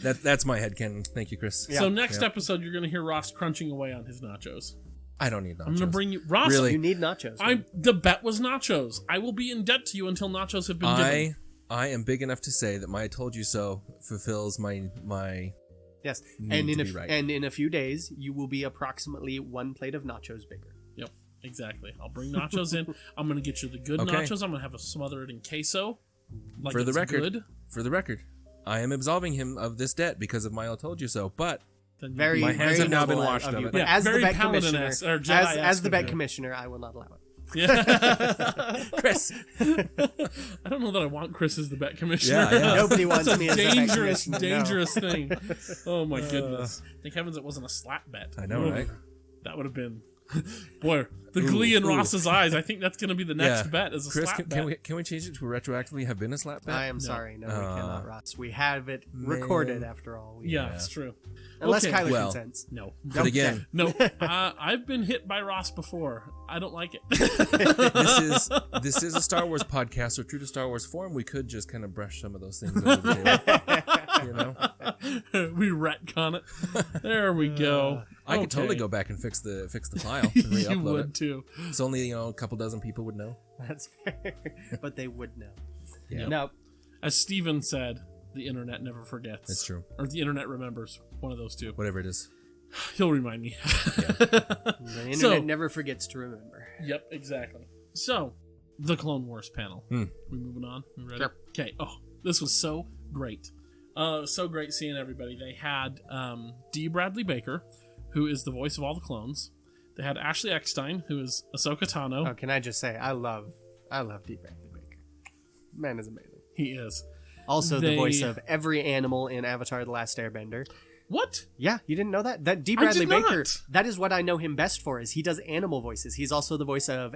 That's my headcanon. Thank you, Chris. Yeah. So next episode, you're going to hear Ross crunching away on his nachos. I don't need nachos. I'm going to bring you Ross. Really? You need nachos. man. The bet was nachos. I will be in debt to you until nachos have been given. I am big enough to say that my "I told you so" fulfills my Yes, need to be right. and in a few days, you will be approximately 1 plate of nachos bigger. Yep, exactly. I'll bring nachos in. I'm going to get you the good Okay. nachos. I'm going to have a smother it in queso. Like For the it's record. good. For the record, I am absolving him of this debt because of my "I told you so." But Then you- Very, My hands very have now been noble washed of of you. it. But Yeah, as the very bet paladin-esque, commissioner, or Jedi-esque as the of bet you. commissioner, I will not allow it. Yeah. Chris, I don't know that I want Chris as the bet commissioner. Yeah. Nobody wants That's me a as the bet dangerous, commissioner, no. dangerous thing. Oh my goodness! Thank heavens it wasn't a slap bet. I know, Ooh, right? That would have been, boy, the glee in ooh. Ross's eyes. I think that's going to be the next Yeah. bet is a Chris, slap bet. can we change it to retroactively have been a slap bet? I am sorry. No, we cannot, Ross. We have it Man. recorded after all. Yeah, it's true. Unless Okay. Kyler Well. consents. No. But again, No, I've been hit by Ross before. I don't like it. this is a Star Wars podcast, so true to Star Wars form, we could just kind of brush some of those things over the table. You know, We retcon it. There we go. I could Okay. totally go back and fix the file and You re-upload would it. too. It's only a couple dozen people would know. That's fair. But they would know. Yeah. No. As Steven said, the internet never forgets. It's true. Or the internet remembers. One of those two. Whatever it is. He'll remind me. The internet So- never forgets to remember. Yep, exactly. So, the Clone Wars panel. We moving on? We ready? Sure. Okay. Oh, this was so great. So great seeing everybody. They had D. Bradley Baker, who is the voice of all the clones. They had Ashley Eckstein, who is Ahsoka Tano. Oh, can I just say, I love D. Bradley Baker. Man is amazing. He is. Also They- the voice of every animal in Avatar: The Last Airbender. What? Yeah, you didn't know that? That D. I Bradley did Baker, not. that is what I know him best for, is he does animal voices. He's also the voice of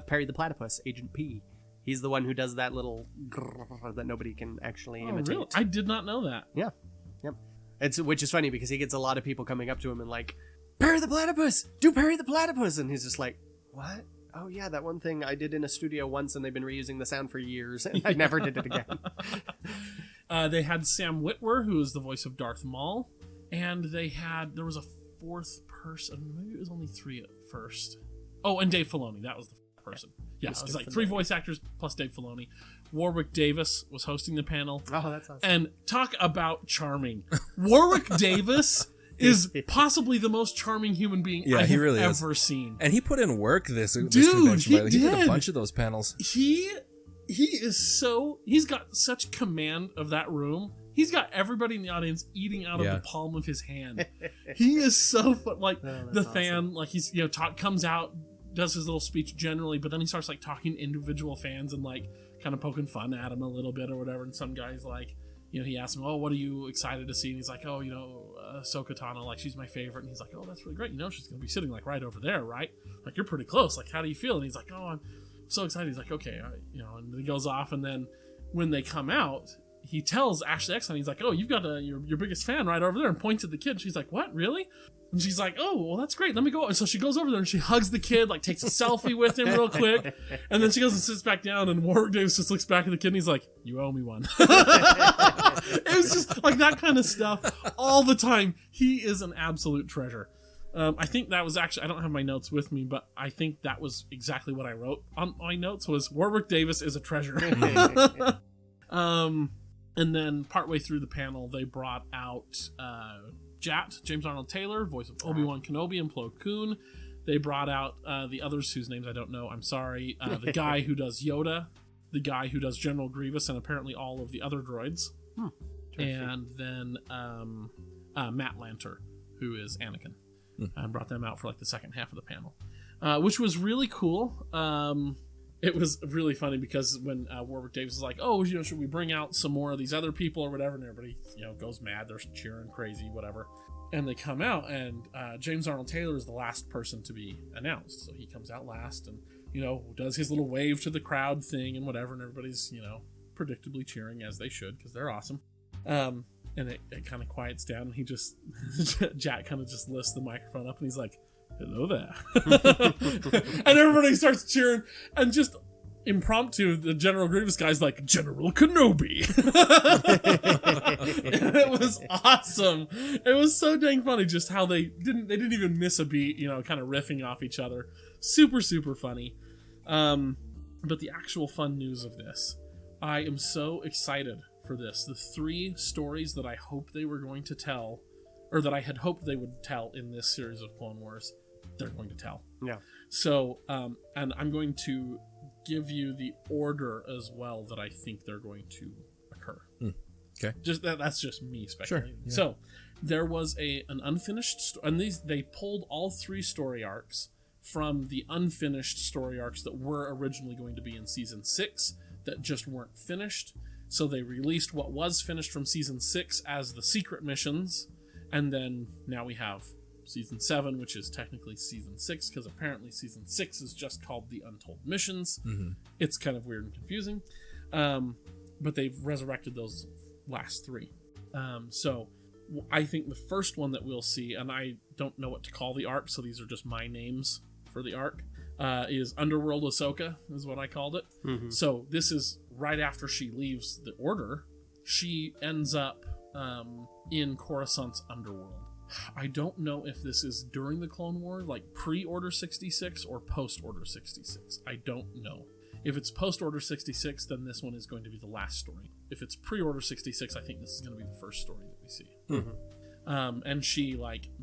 Perry the Platypus, Agent P. He's the one who does that little grrr that nobody can actually Oh, imitate. really? I did not know that. Yeah. Yep. Which is funny because he gets a lot of people coming up to him and like, Perry the Platypus! Do Perry the Platypus! And he's just like, what? Oh yeah, that one thing I did in a studio once and they've been reusing the sound for years and I never did it again. They had Sam Witwer, who is the voice of Darth Maul, and there was a fourth person. Maybe it was only three at first. Oh, and Dave Filoni. That was the person. Yeah, it was like three voice actors plus Dave Filoni. Warwick Davis was hosting the panel. Oh, that's awesome. And talk about charming. Warwick Davis is possibly the most charming human being I he have really is. ever seen. And he put in work this Dude, convention. he He did a did. bunch of those panels. He he's got such command of that room. He's got everybody in the audience eating out of Yeah. the palm of his hand. He is so fun. Like that's the fan, like he's comes out, does his little speech generally, but then he starts like talking to individual fans and like kind of poking fun at him a little bit or whatever. And some guy's like, he asks him, "Oh, what are you excited to see?" And he's like, "Oh, Ahsoka Tano, like she's my favorite." And he's like, "Oh, that's really great. She's gonna be sitting like right over there, right? Like you're pretty close. Like how do you feel?" And he's like, "Oh, I'm so excited." He's like, "Okay, and he goes off, and then when they come out, he tells Ashley Eckstein, he's like, "Oh, you've got your biggest fan right over there," and points at the kid. She's like, "What, really?" And she's like, "Oh, well, that's great. Let me go." And so she goes over there and she hugs the kid, like takes a selfie with him real quick, and then she goes and sits back down. And Warwick Davis just looks back at the kid and he's like, "You owe me one." It was just like that kind of stuff all the time. He is an absolute treasure. I think that was actually, I don't have my notes with me, but I think that was exactly what I wrote on my notes was Warwick Davis is a treasure. And then partway through the panel, they brought out Jat, James Arnold Taylor, voice of Obi-Wan Kenobi and Plo Koon. They brought out the others whose names I don't know, I'm sorry. The guy who does Yoda, the guy who does General Grievous, and apparently all of the other droids. And then Matt Lanter, who is Anakin. And brought them out for like the second half of the panel, which was really cool. It was really funny because when Warwick Davis is like, "Oh, should we bring out some more of these other people or whatever?" And everybody, goes mad. They're cheering crazy, whatever. And they come out, and James Arnold Taylor is the last person to be announced. So he comes out last and, does his little wave to the crowd thing and whatever. And everybody's, predictably cheering, as they should, because they're awesome. And it kind of quiets down, and he just Jack kind of just lifts the microphone up, and he's like, "Hello there," and everybody starts cheering, and just impromptu, the General Grievous guy's like, "General Kenobi." And it was awesome. It was so dang funny just how they didn't even miss a beat, kind of riffing off each other. Super, super funny. But the actual fun news of this, I am so excited for this. The 3 stories that I hope they were going to tell, or that I had hoped they would tell in this series of Clone Wars, they're going to tell. Yeah. So, and I'm going to give you the order as well that I think they're going to occur. Okay. Just that's just me speculating. Sure, yeah. So, there was an unfinished and they pulled all 3 story arcs from the unfinished story arcs that were originally going to be in season 6 that just weren't finished. So they released what was finished from season 6 as the secret missions, and then now we have season 7, which is technically season 6, because apparently season 6 is just called the Untold Missions. Mm-hmm. It's kind of weird and confusing, but they've resurrected those last 3. So I think the first one that we'll see, and I don't know what to call the arc, so these are just my names for the arc, is Underworld Ahsoka, is what I called it. Mm-hmm. So this is right after she leaves the Order. She ends up in Coruscant's underworld. I don't know if this is during the Clone War, like pre-Order 66 or post-Order 66. I don't know. If it's post-Order 66, then this one is going to be the last story. If it's pre-Order 66, I think this is going to be the first story that we see. Mm-hmm. And she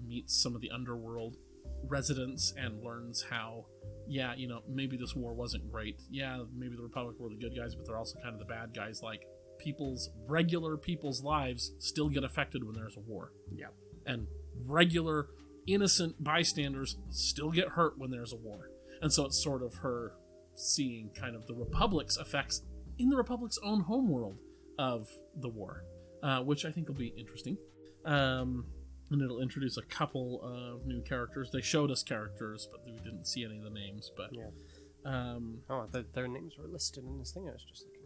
meets some of the underworld residents and learns how, maybe this war wasn't great. Yeah, maybe the Republic were the good guys, but they're also kind of the bad guys. Like, regular people's lives still get affected when there's a war. Yeah. And regular, innocent bystanders still get hurt when there's a war. And so it's sort of her seeing kind of the Republic's effects in the Republic's own homeworld of the war, which I think will be interesting. And it'll introduce a couple of new characters. They showed us characters, but we didn't see any of the names. But their names were listed in this thing. I was just looking.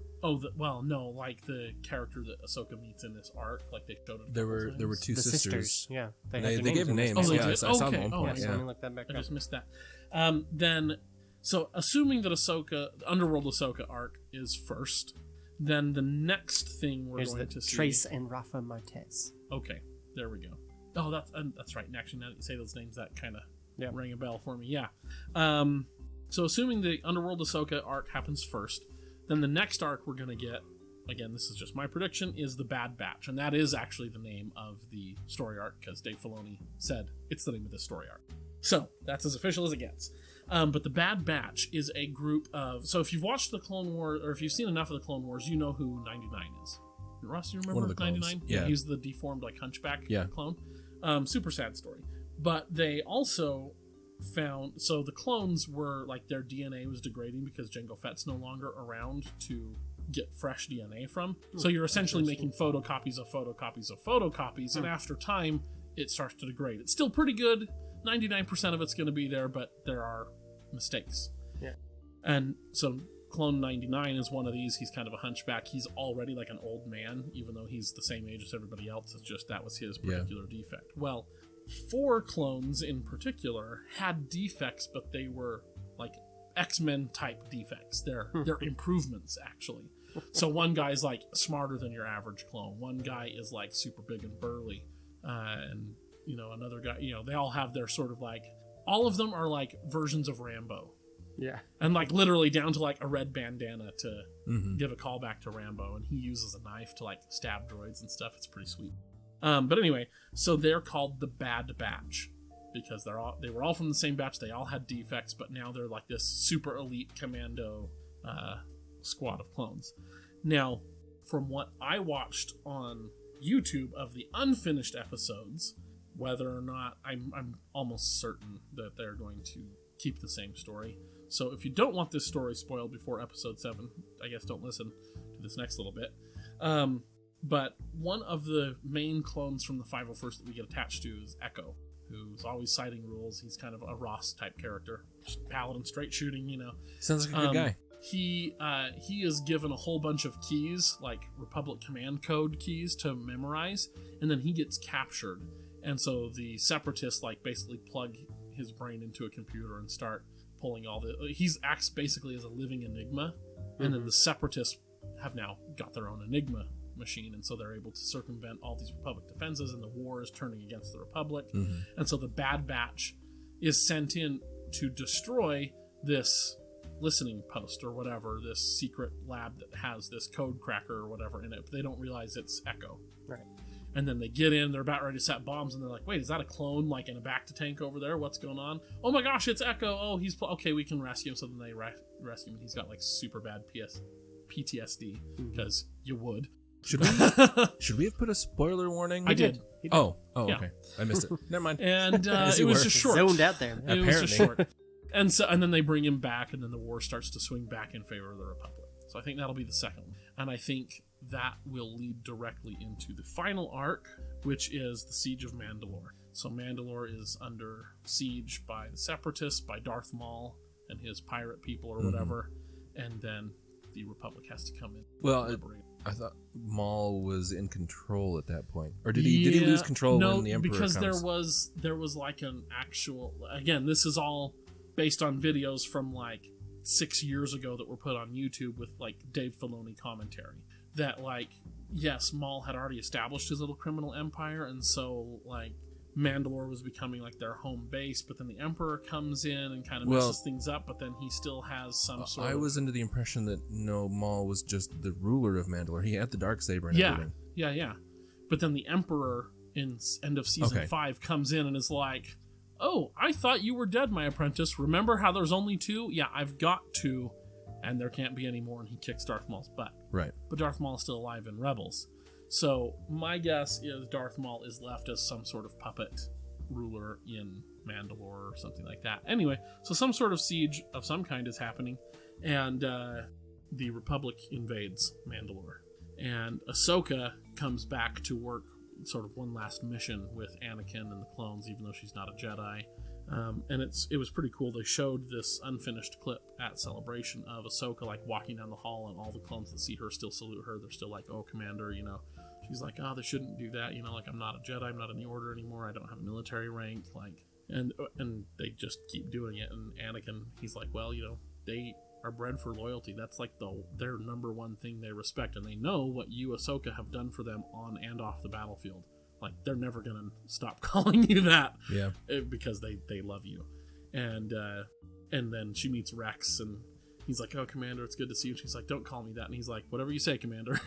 Like the character that Ahsoka meets in this arc, like they showed it. There were 2 the sisters. Yeah, They gave them names. Oh, they yeah, did? I saw Okay. them. Oh, Yeah, so let me look that back I up. just missed that. So assuming that the Underworld Ahsoka arc is first, then the next thing we're Here's going the to see. Trace and Rafa Martez. Okay, there we go. Oh, that's right. And actually, now that you say those names, that kind of rang a bell for me. Yeah. So assuming the Underworld Ahsoka arc happens first, then the next arc we're going to get, again, this is just my prediction, is the Bad Batch. And that is actually the name of the story arc, because Dave Filoni said it's the name of this story arc. So that's as official as it gets. But the Bad Batch is a group of... So if you've watched the Clone Wars, or if you've seen enough of the Clone Wars, you know who 99 is. Ross, you remember 99? Yeah. He's the deformed, hunchback clone. Super sad story. But they also found... So the clones were, their DNA was degrading because Jango Fett's no longer around to get fresh DNA from. So you're essentially making photocopies of photocopies of photocopies, and after time, it starts to degrade. It's still pretty good. 99% of it's going to be there, but there are mistakes. Yeah. And so Clone 99 is one of these. He's kind of a hunchback. He's already like an old man, even though he's the same age as everybody else. It's just that was his particular defect. Well, 4 clones in particular had defects, but they were like X-Men type defects. They're improvements, actually. So one guy's smarter than your average clone. One guy is super big and burly. And another guy, they all have their sort of all of them are versions of Rambo. Yeah. And literally down to a red bandana to give a callback to Rambo. And he uses a knife to stab droids and stuff. It's pretty sweet. But anyway, so they're called the Bad Batch because they were all from the same batch. They all had defects, but now they're this super elite commando squad of clones. Now, from what I watched on YouTube of the unfinished episodes, whether or not I'm almost certain that they're going to keep the same story. So if you don't want this story spoiled before episode 7, I guess don't listen to this next little bit. But one of the main clones from the 501st that we get attached to is Echo, who's always citing rules. He's kind of a Ross type character, just paladin, straight shooting, Sounds like a good guy. he is given a whole bunch of keys, like Republic command code keys to memorize, and then he gets captured. And so the Separatists like basically plug his brain into a computer and start pulling all the... He acts basically as a living enigma, and then the Separatists have now got their own enigma machine, and so they're able to circumvent all these Republic defenses, and the war is turning against the Republic. And so the Bad Batch is sent in to destroy this listening post or whatever, this secret lab that has this code cracker or whatever in it, but they don't realize it's Echo. Right. And then they get in, they're about ready to set bombs, and they're like, wait, is that a clone, like, in a Bacta-tank over there? What's going on? Oh my gosh, it's Echo! Oh, he's... okay, we can rescue him. So then they rescue him, and he's got, like, super bad PTSD, because you would. Should we have put a spoiler warning? I did. Oh, Yeah. okay. I missed it. Never mind. And it was just short. Zoned out there. It was just short. And then they bring him back, and then the war starts to swing back in favor of the Republic. So I think that'll be the second one. And I think that will lead directly into the final arc, which is the Siege of Mandalore. So Mandalore is under siege by the Separatists, by Darth Maul and his pirate people or whatever, and then the Republic has to come in. Well, I thought Maul was in control at that point, or did he lose control when the Emperor because comes? there was like an actual... Again, this is all based on videos from like 6 years ago that were put on YouTube with like Dave Filoni commentary. That like, yes, Maul had already established his little criminal empire, and so like Mandalore was becoming like their home base, but then the Emperor comes in and kind of messes things up, but then he still has some sort of... I was under the impression that Maul was just the ruler of Mandalore. He had the Darksaber and everything. Yeah. But then the Emperor in end of season 5 comes in and is like, oh, I thought you were dead, my apprentice. Remember how there's only 2? Yeah, I've got 2, and there can't be any more, and he kicks Darth Maul's butt. Right. But Darth Maul is still alive in Rebels. So my guess is Darth Maul is left as some sort of puppet ruler in Mandalore or something like that. Anyway, so some sort of siege of some kind is happening, and the Republic invades Mandalore. And Ahsoka comes back to work sort of one last mission with Anakin and the clones, even though she's not a Jedi. And it was pretty cool. They showed this unfinished clip at Celebration of Ahsoka like walking down the hall, and all the clones that see her still salute her. They're still like, oh, Commander, you know. She's like, oh, they shouldn't do that, you know, like, I'm not a Jedi, I'm not in the Order anymore, I don't have a military rank, like, and they just keep doing it. And Anakin, he's like, well, you know, they are bred for loyalty. That's like their number one thing they respect, and they know what you, Ahsoka, have done for them on and off the battlefield. Like, they're never gonna stop calling you that, because they love you. And then she meets Rex, and he's like, oh, Commander, it's good to see you. And she's like, don't call me that. And he's like, whatever you say, Commander.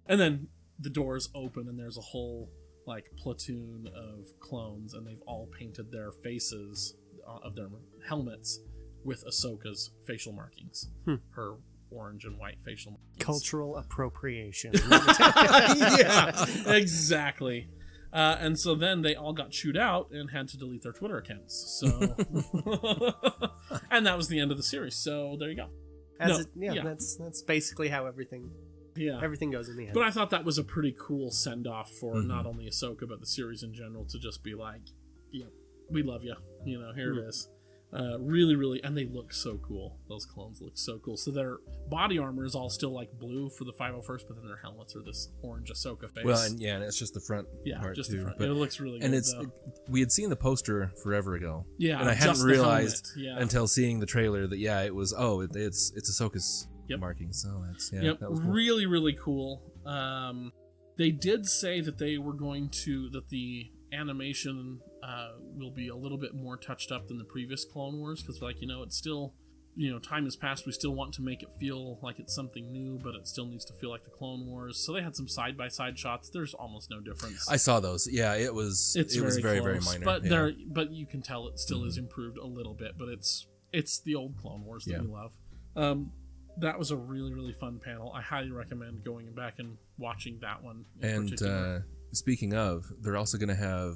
And then the doors open, and there's a whole like platoon of clones, and they've all painted their faces of their helmets with Ahsoka's facial markings, her orange and white facial markings. Cultural appropriation. Yeah, exactly. And so then they all got chewed out and had to delete their Twitter accounts. So, and that was the end of the series. So there you go. That's basically how everything goes in the end. But I thought that was a pretty cool send-off for not only Ahsoka, but the series in general, to just be like, yeah, we love you. You know, here it is. Really, really, and they look so cool. Those clones look so cool. So their body armor is all still like blue for the 501st, but then their helmets are this orange Ahsoka face. Well, and it's just the front part just too. The front. But, it looks really and good. We had seen the poster forever ago. Yeah, and I hadn't realized until seeing the trailer that it was it's Ahsoka's markings. So that's that was cool. Really, really cool. They did say that they were that the animation will be a little bit more touched up than the previous Clone Wars, because it's still, time has passed, we still want to make it feel like it's something new, but it still needs to feel like the Clone Wars. So they had some side-by-side shots. There's almost no difference. I saw those. Yeah, it was very, very minor. But but you can tell it still is improved a little bit, but it's the old Clone Wars that we love. That was a really, really fun panel. I highly recommend going back and watching that one in particular. Speaking of, they're also going to have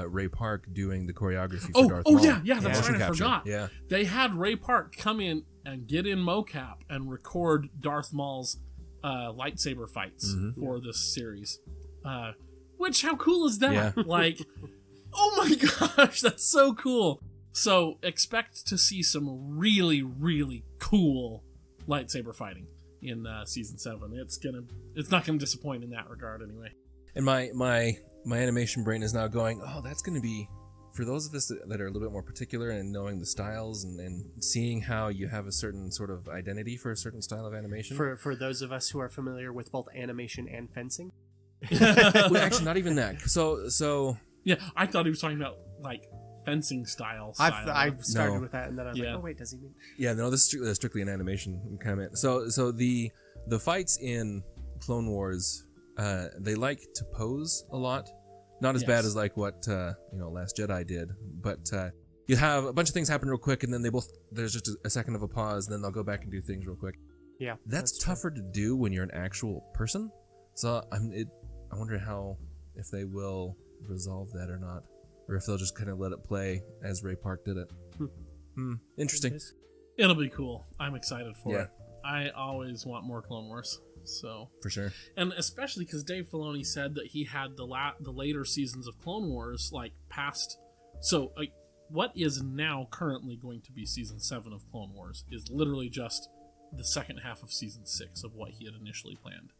Ray Park doing the choreography for Darth Maul. Yeah, that's right, I forgot. Yeah. They had Ray Park come in and get in mocap and record Darth Maul's lightsaber fights for this series. Which, how cool is that? Yeah. Like, oh my gosh, that's so cool. So expect to see some really, really cool lightsaber fighting in season 7. It's not gonna disappoint in that regard anyway. And my animation brain is now going, oh, that's going to be, for those of us that are a little bit more particular and knowing the styles and seeing how you have a certain sort of identity for a certain style of animation. For those of us who are familiar with both animation and fencing. Well, actually, not even that. So Yeah, I thought he was talking about like fencing style. I've started No. with that, and then I was like, oh wait, does he mean? yeah, no, this is strictly an animation comment. So the fights in Clone Wars, they like to pose a lot. Not as bad as like what Last Jedi did, but you have a bunch of things happen real quick, and then there's just a second of a pause, and then they'll go back and do things real quick. Yeah, that's tougher to do when you're an actual person. So I wonder if they will resolve that or not, or if they'll just kind of let it play as Ray Park did it. Interesting. It'll be cool. I'm excited for Yeah. it. I always want more Clone Wars. So For sure. and especially because Dave Filoni said that he had the later seasons of Clone Wars like past. So what is now currently going to be season 7 of Clone Wars is literally just the second half of season 6 of what he had initially planned.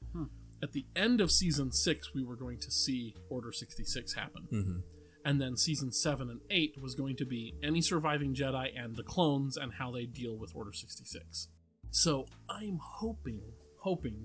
At the end of season 6, we were going to see Order 66 happen. Mm-hmm. And then season 7 and 8 was going to be any surviving Jedi and the clones and how they deal with Order 66. So I'm hoping,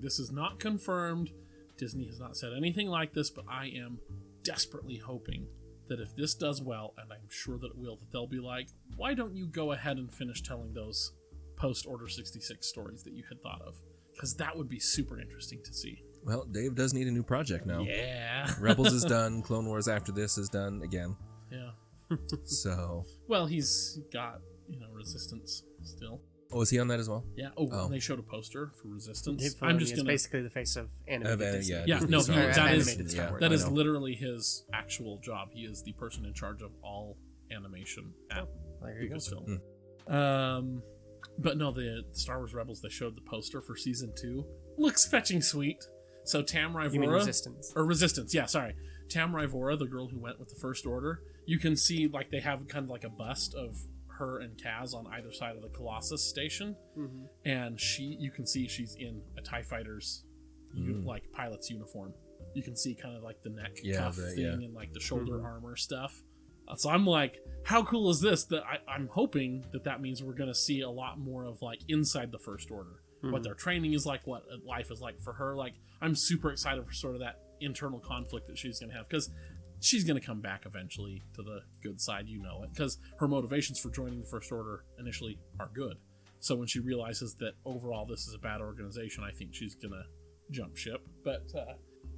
this is not confirmed, Disney has not said anything like this, but I am desperately hoping that if this does well, and I'm sure that it will, that they'll be like, why don't you go ahead and finish telling those post-Order 66 stories that you had thought of? Because that would be super interesting to see. Well, Dave does need a new project now. Yeah. Rebels is done. Clone Wars after this is done again. Yeah. So. Well, he's got, Resistance still. Oh, is he on that as well? Yeah. Oh. They showed a poster for Resistance. Dave I'm Filoni just is gonna. basically the face of animated Disney. Yeah, Disney no, Star he- Wars. that is- animated Star Wars. That I is know. literally his actual job. He is the person in charge of all animation at There you go. Lucasfilm. But no, the Star Wars Rebels, they showed the poster for season 2. Looks fetching sweet. So Tam Rivora, You mean Resistance? or Resistance? Yeah, sorry. Tam Rivora, the girl who went with the First Order. You can see like they have kind of like a bust of her and Kaz on either side of the Colossus station, and you can see she's in a TIE Fighter's like pilot's uniform. You can see kind of like the neck cuff thing and like the shoulder armor stuff. So I'm like, how cool is this? That I'm hoping that means we're going to see a lot more of like inside the First Order, what their training is like, what life is like for her. Like, I'm super excited for sort of that internal conflict that she's going to have, because she's going to come back eventually to the good side, it, because her motivations for joining the First Order initially are good. So when she realizes that overall this is a bad organization, I think she's going to jump ship. But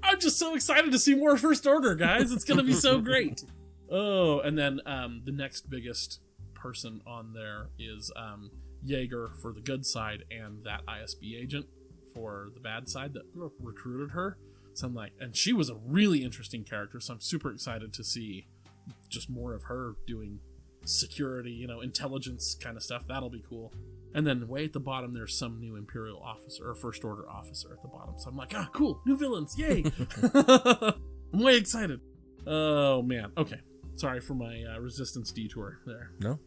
I'm just so excited to see more First Order, guys. It's going to be so great. Oh, and then the next biggest person on there is Yeager for the good side, and that ISB agent for the bad side that recruited her. So I'm like, and she was a really interesting character, so I'm super excited to see just more of her doing security, intelligence kind of stuff. That'll be cool. And then way at the bottom, there's some new Imperial officer or First Order officer at the bottom. So I'm like, cool, new villains, yay! I'm way excited. Oh man, okay. Sorry for my Resistance detour there. No?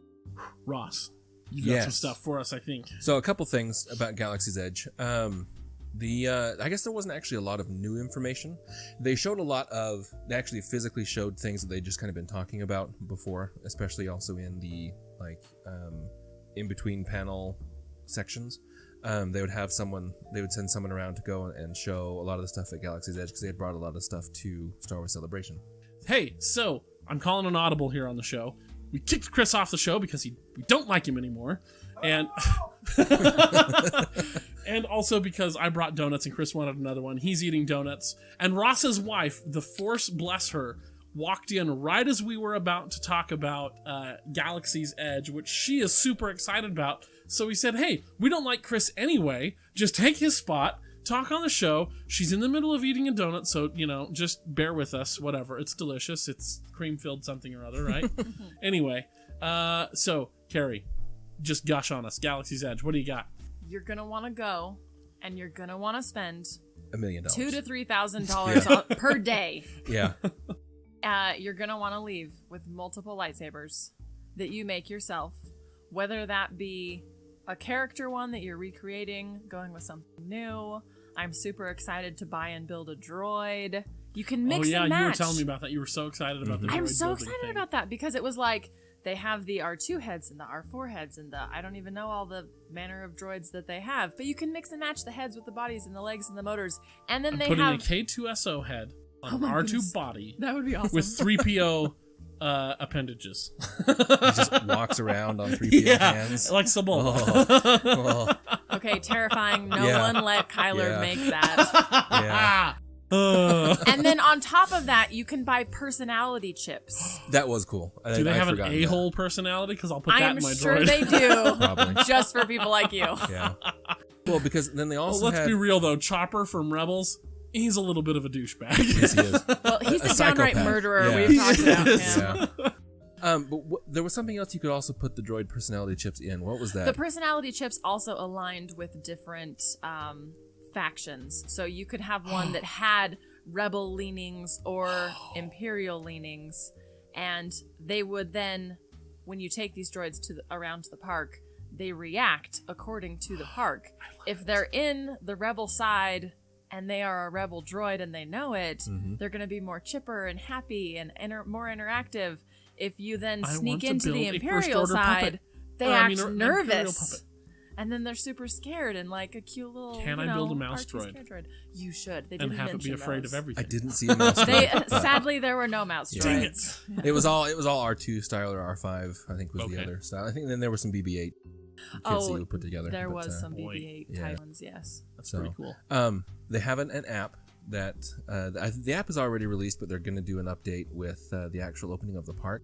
Ross, you got some stuff for us, I think. So a couple things about Galaxy's Edge. I guess there wasn't actually a lot of new information. They showed a lot of, they actually physically showed things that they just kind of been talking about before, especially also in the in between panel sections. They would send someone around to go and show a lot of the stuff at Galaxy's Edge, because they had brought a lot of stuff to Star Wars Celebration. Hey, so I'm calling an audible here on the show. We kicked Chris off the show because we don't like him anymore. And and also because I brought donuts and Chris wanted another one. He's eating donuts. And Ross's wife, the Force bless her, walked in right as we were about to talk about Galaxy's Edge, which she is super excited about. So we said, hey, we don't like Chris anyway. Just take his spot. Talk on the show. She's in the middle of eating a donut, so, just bear with us, whatever. It's delicious. It's cream-filled something or other, right? Anyway, so, Carrie, just gush on us. Galaxy's Edge, what do you got? You're going to want to go, and you're going to want to spend $1 million. $2,000 to $3,000 per day. Yeah. You're going to want to leave with multiple lightsabers. that you make yourself, whether that be a character one that you're recreating, going with something new. I'm super excited to buy and build a droid. You can mix and match. You were telling me about that. You were so excited about the droid I'm so building excited thing. about that because it was like they have the R2 heads and the R4 heads and the I don't even know all the manner of droids that they have, but you can mix and match the heads with the bodies and the legs and the motors, and then I'm they putting have a K2SO head on an my R2 goodness. body that would be awesome. with 3PO appendages. He just walks around on 3PO hands. like Sabola. Oh. Okay, terrifying. No Yeah. one let Kyler Yeah. make that. Yeah, And then on top of that, you can buy personality chips. that was cool. Do they I'd have an forgotten a-hole personality? Because I'll put that I'm in my sure droid. they do, Probably. just for people like you. Yeah. Well, because then they also Let's had. be real, though. Chopper from Rebels, he's a little bit of a douchebag. Yes, he is. Well, he's A a downright psychopath. murderer. Yeah. We've talked about him. Yeah. But there was something else you could also put the droid personality chips in. What was that? The personality chips also aligned with different factions. So you could have one that had rebel leanings or imperial leanings, and they would then, when you take these droids around to the park, they react according to the park. If they're in the rebel side and they are a rebel droid and they know it, they're going to be more chipper and happy and more interactive. If you then I sneak want to into the build a imperial first-order side, puppet. they Or, I act mean, an imperial nervous. puppet. And then they're super scared and like a cute little. Can you I know, build a mouse R2 droid? droid? You should. They And didn't have it be mention afraid those. of everything. I didn't see a mouse. They droid, but sadly there were no mouse droids. Dang it. it was all R2 style or R5. I think was Okay. the other style. I think then there were some BB-8 kits that you would put together. There but, was some boy. BB-8 yeah. type ones, yes. That's So, pretty cool. They have an app that the app is already released, but they're going to do an update with the actual opening of the park.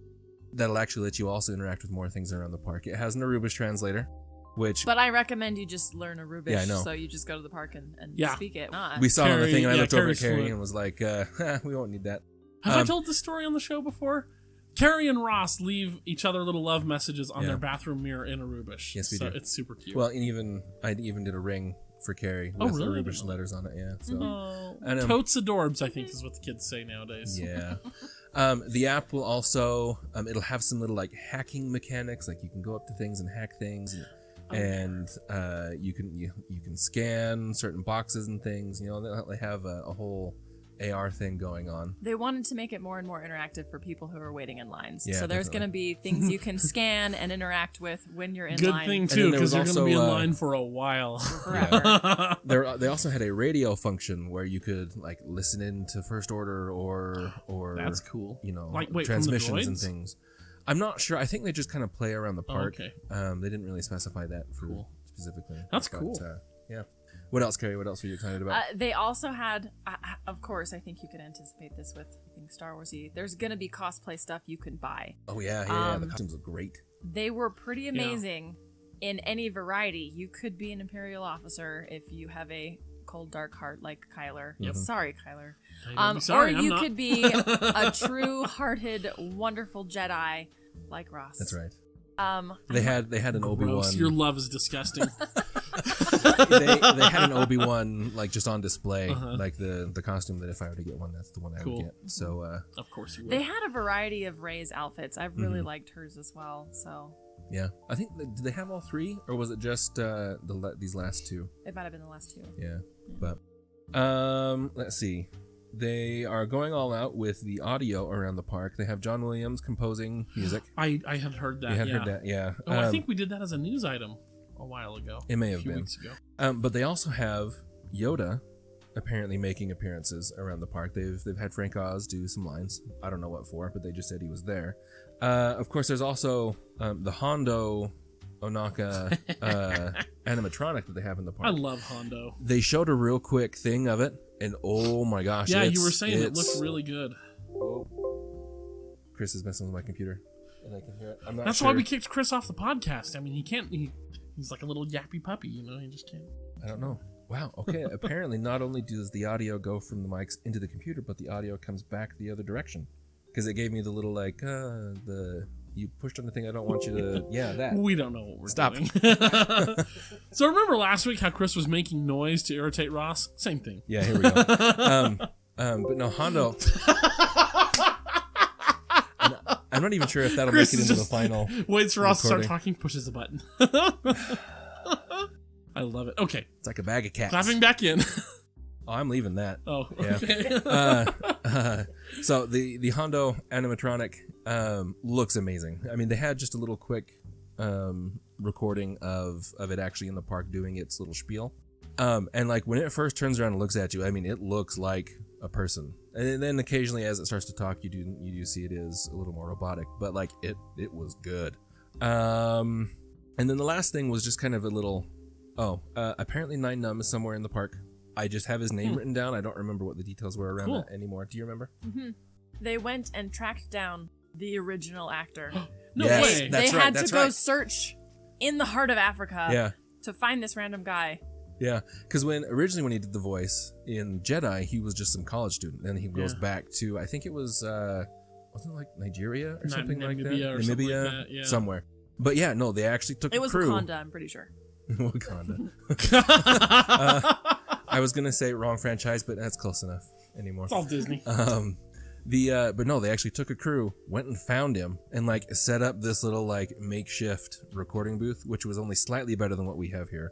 That'll actually let you also interact with more things around the park. It has an Arubish translator, which But I recommend you just learn Arubish, Yeah, I know. so you just go to the park and Yeah. speak it. Not. we saw on the Carrie- thing, and I yeah, looked over at Carrie's Carrie fluent. and was like, we won't need that. Have I told this story on the show before? Carrie and Ross leave each other little love messages on Yeah. their bathroom mirror in Arubish. Yes, we so do. It's super cute. Well, and I even did a ring for Carrie with really? Arubish letters on it. Yeah. So Oh, and, totes adorbs, I think is what the kids say nowadays. yeah. The app will also it'll have some little like hacking mechanics, like you can go up to things and hack things, and you can scan certain boxes and things. You know, they have a whole AR thing going on. They wanted to make it more and more interactive for people who are waiting in lines. Yeah, so there's definitely. going to be things you can scan and interact with when you're in Good line. thing, then too, there because was you're going to be in also, line for a while. Forever. They also had a radio function where you could like listen in to First Order or That's cool. You know, Like, wait, from the transmissions and droids? things. I'm not sure. I think they just kind of play around the park. okay. They didn't really specify that for Cool. specifically. That's But, cool. Yeah. What else, Carrie? What else are you excited about? They also had, of course, I think you could anticipate this with Star Wars-y. There's going to be cosplay stuff you can buy. Oh yeah. The costumes look great. They were pretty amazing in any variety. You could be an Imperial officer if you have a cold, dark heart like Kyler. Sorry, Kyler. Hey, don't be sorry, or I'm you not. could be a true-hearted, wonderful Jedi like Ross. That's right. They had an Obi-Wan. Gross. Your love is disgusting. they had an Obi-Wan like just on display, like the costume that if I were to get one, that's the one I Cool. would get. So Of course you would. They had a variety of Rey's outfits. I've really liked hers as well. So yeah, I think did they have all three, or was it just these last two? it might have been the last two. Yeah, but let's see. They are going all out with the audio around the park. They have John Williams composing music. I had heard that. You had yeah. heard that, yeah. Oh, I think we did that as a news item a while ago. It may a have few been. weeks ago. But they also have Yoda apparently making appearances around the park. They've had Frank Oz do some lines. I don't know what for, but they just said he was there. Of course, there's also the Hondo Onaka animatronic that they have in the park. I love Hondo. They showed a real quick thing of it, and oh my gosh! Yeah, you it's- were saying it it's- looked really good. Chris is messing with my computer, and I can hear it. I'm not That's sure. why we kicked Chris off the podcast. I mean, he can't. He's like a little yappy puppy, you know. He just can't. I don't know. Wow. Okay. Apparently, not only does the audio go from the mics into the computer, but the audio comes back the other direction. Because it gave me the little like you pushed on the thing I don't want you to. Yeah, that. We don't know what we're Stop. doing. So remember last week how Chris was making noise to irritate Ross? Same thing. Yeah. Here we go. But no, Hondo. I'm not even sure if that'll Chris make it into the just final. Waits for us to start recording. talking, pushes a button. I love it. Okay, It's like a bag of cats. clapping back in. Oh, I'm leaving that. Oh, Yeah. okay. So the Hondo animatronic looks amazing. I mean, they had just a little quick recording of it actually in the park doing its little spiel. And like when it first turns around and looks at you, I mean, it looks like a person. And then occasionally as it starts to talk, you do see it is a little more robotic, but like it was good. And then the last thing was just kind of a little, apparently Nine Numb is somewhere in the park. I just have his name written down. I don't remember what the details were around that anymore. Do you remember? Mm-hmm. They went and tracked down the original actor. No Yes, way. that's They right, had to that's go right. search in the heart of Africa Yeah. to find this random guy. Yeah, because originally when he did the voice in Jedi, he was just some college student. Then he goes Yeah. back to, I think it was, wasn't it like Nigeria or something like that? Namibia or something like that, yeah. Somewhere. But yeah, no, they actually took It a was crew. Wakanda, I'm pretty sure. Wakanda. I was gonna say wrong franchise, but that's close enough anymore. It's all Disney. But no, they actually took a crew, went and found him, and like set up this little like makeshift recording booth, which was only slightly better than what we have here.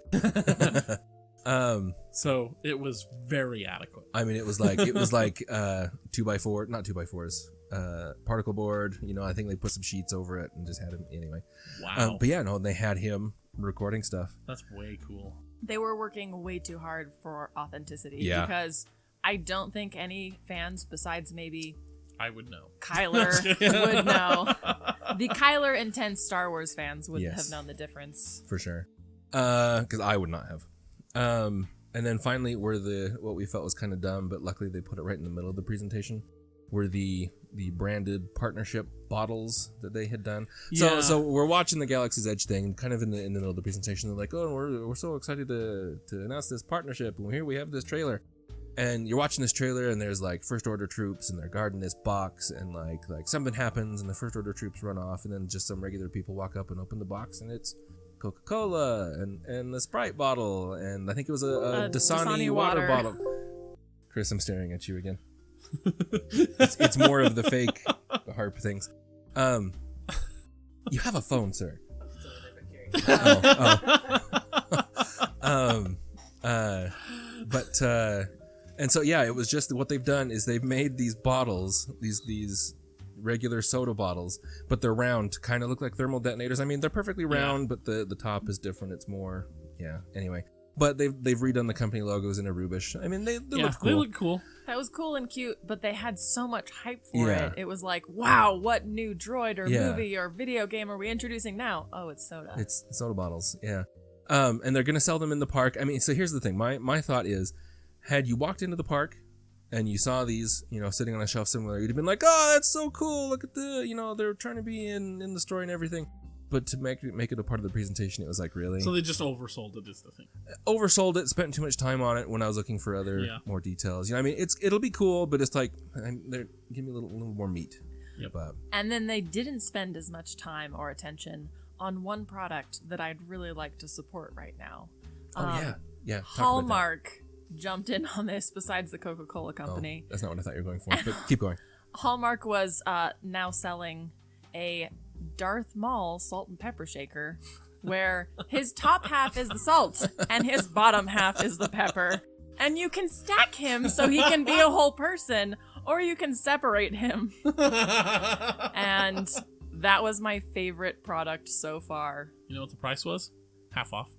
So it was very adequate. I mean, it was like 2x4, not 2x4s, particle board. You know, I think they put some sheets over it and just had him anyway. Wow. But yeah, no, they had him recording stuff. That's way cool. They were working way too hard for authenticity Yeah. because I don't think any fans besides maybe I would know. Kyler would know. The Kyler intense Star Wars fans would Yes. have known the difference. For sure. Because I would not have. And then finally, what we felt was kind of dumb, but luckily they put it right in the middle of the presentation, were the branded partnership bottles that they had done. Yeah. So we're watching the Galaxy's Edge thing, kind of in the middle of the presentation. They're like, "Oh, we're so excited to announce this partnership. And here we have this trailer." And you're watching this trailer, and there's like First Order troops, and they're guarding this box, and like something happens, and the First Order troops run off, and then just some regular people walk up and open the box, and it's Coca-Cola and the Sprite bottle, and I think it was a Dasani water bottle. Chris, I'm staring at you again. it's more of the fake harp things. You have a phone, sir. And so yeah, it was just what they've done is they've made these bottles, these regular soda bottles, but they're round to kind of look like thermal detonators. I mean, they're perfectly round, but the top is different. It's more, anyway. But they've redone the company logos in Arubish. I mean, they look cool. They look cool. That was cool and cute, but they had so much hype for Yeah. it. It was like, wow, what new droid or Yeah. movie or video game are we introducing now? Oh, it's soda. It's soda bottles, yeah. And they're gonna sell them in the park. I mean, so here's the thing. My thought is, had you walked into the park and you saw these, sitting on a shelf somewhere, you'd have been like, "Oh, that's so cool! Look at they're trying to be in the story and everything." But to make it a part of the presentation, it was like, really? So they just oversold it is the thing. Oversold it. Spent too much time on it when I was looking for other more details. I mean, it'll be cool, but it's like, give me a little more meat. Yep. But, And then they didn't spend as much time or attention on one product that I'd really like to support right now. yeah. Talk about that. Hallmark jumped in on this besides the Coca-Cola company. Oh, that's not what I thought you were going for, but keep going. Hallmark was now selling a Darth Maul salt and pepper shaker where his top half is the salt and his bottom half is the pepper. And you can stack him so he can be a whole person, or you can separate him. And that was my favorite product so far. You know what the price was? Half off.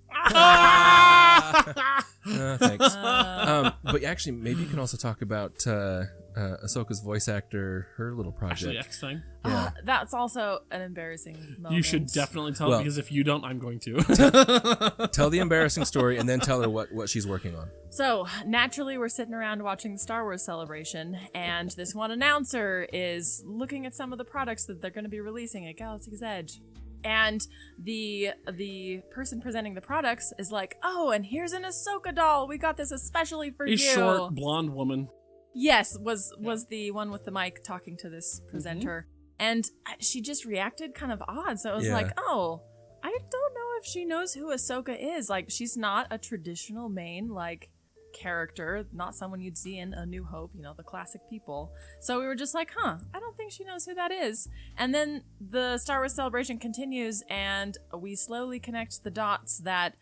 Thanks. But actually, maybe you can also talk about Ahsoka's voice actor, her little project. Actually, X thing. Yeah. That's also an embarrassing moment. You should definitely tell Well- because if you don't, I'm going to. Tell the embarrassing story and then tell her what she's working on. So, naturally, we're sitting around watching the Star Wars Celebration, and this one announcer is looking at some of the products that they're going to be releasing at Galaxy's Edge. And the person presenting the products is like, "Oh, and here's an Ahsoka doll. We got this especially for A you." short blonde woman. Yes, was the one with the mic talking to this presenter. And she just reacted kind of odd. So it was Yeah. like, "Oh, I don't know if she knows who Ahsoka is. Like, she's not a traditional main, like, character, not someone you'd see in A New Hope, you know, the classic people. So we were just like, I don't think she knows who that is. And then the Star Wars Celebration continues, and we slowly connect the dots that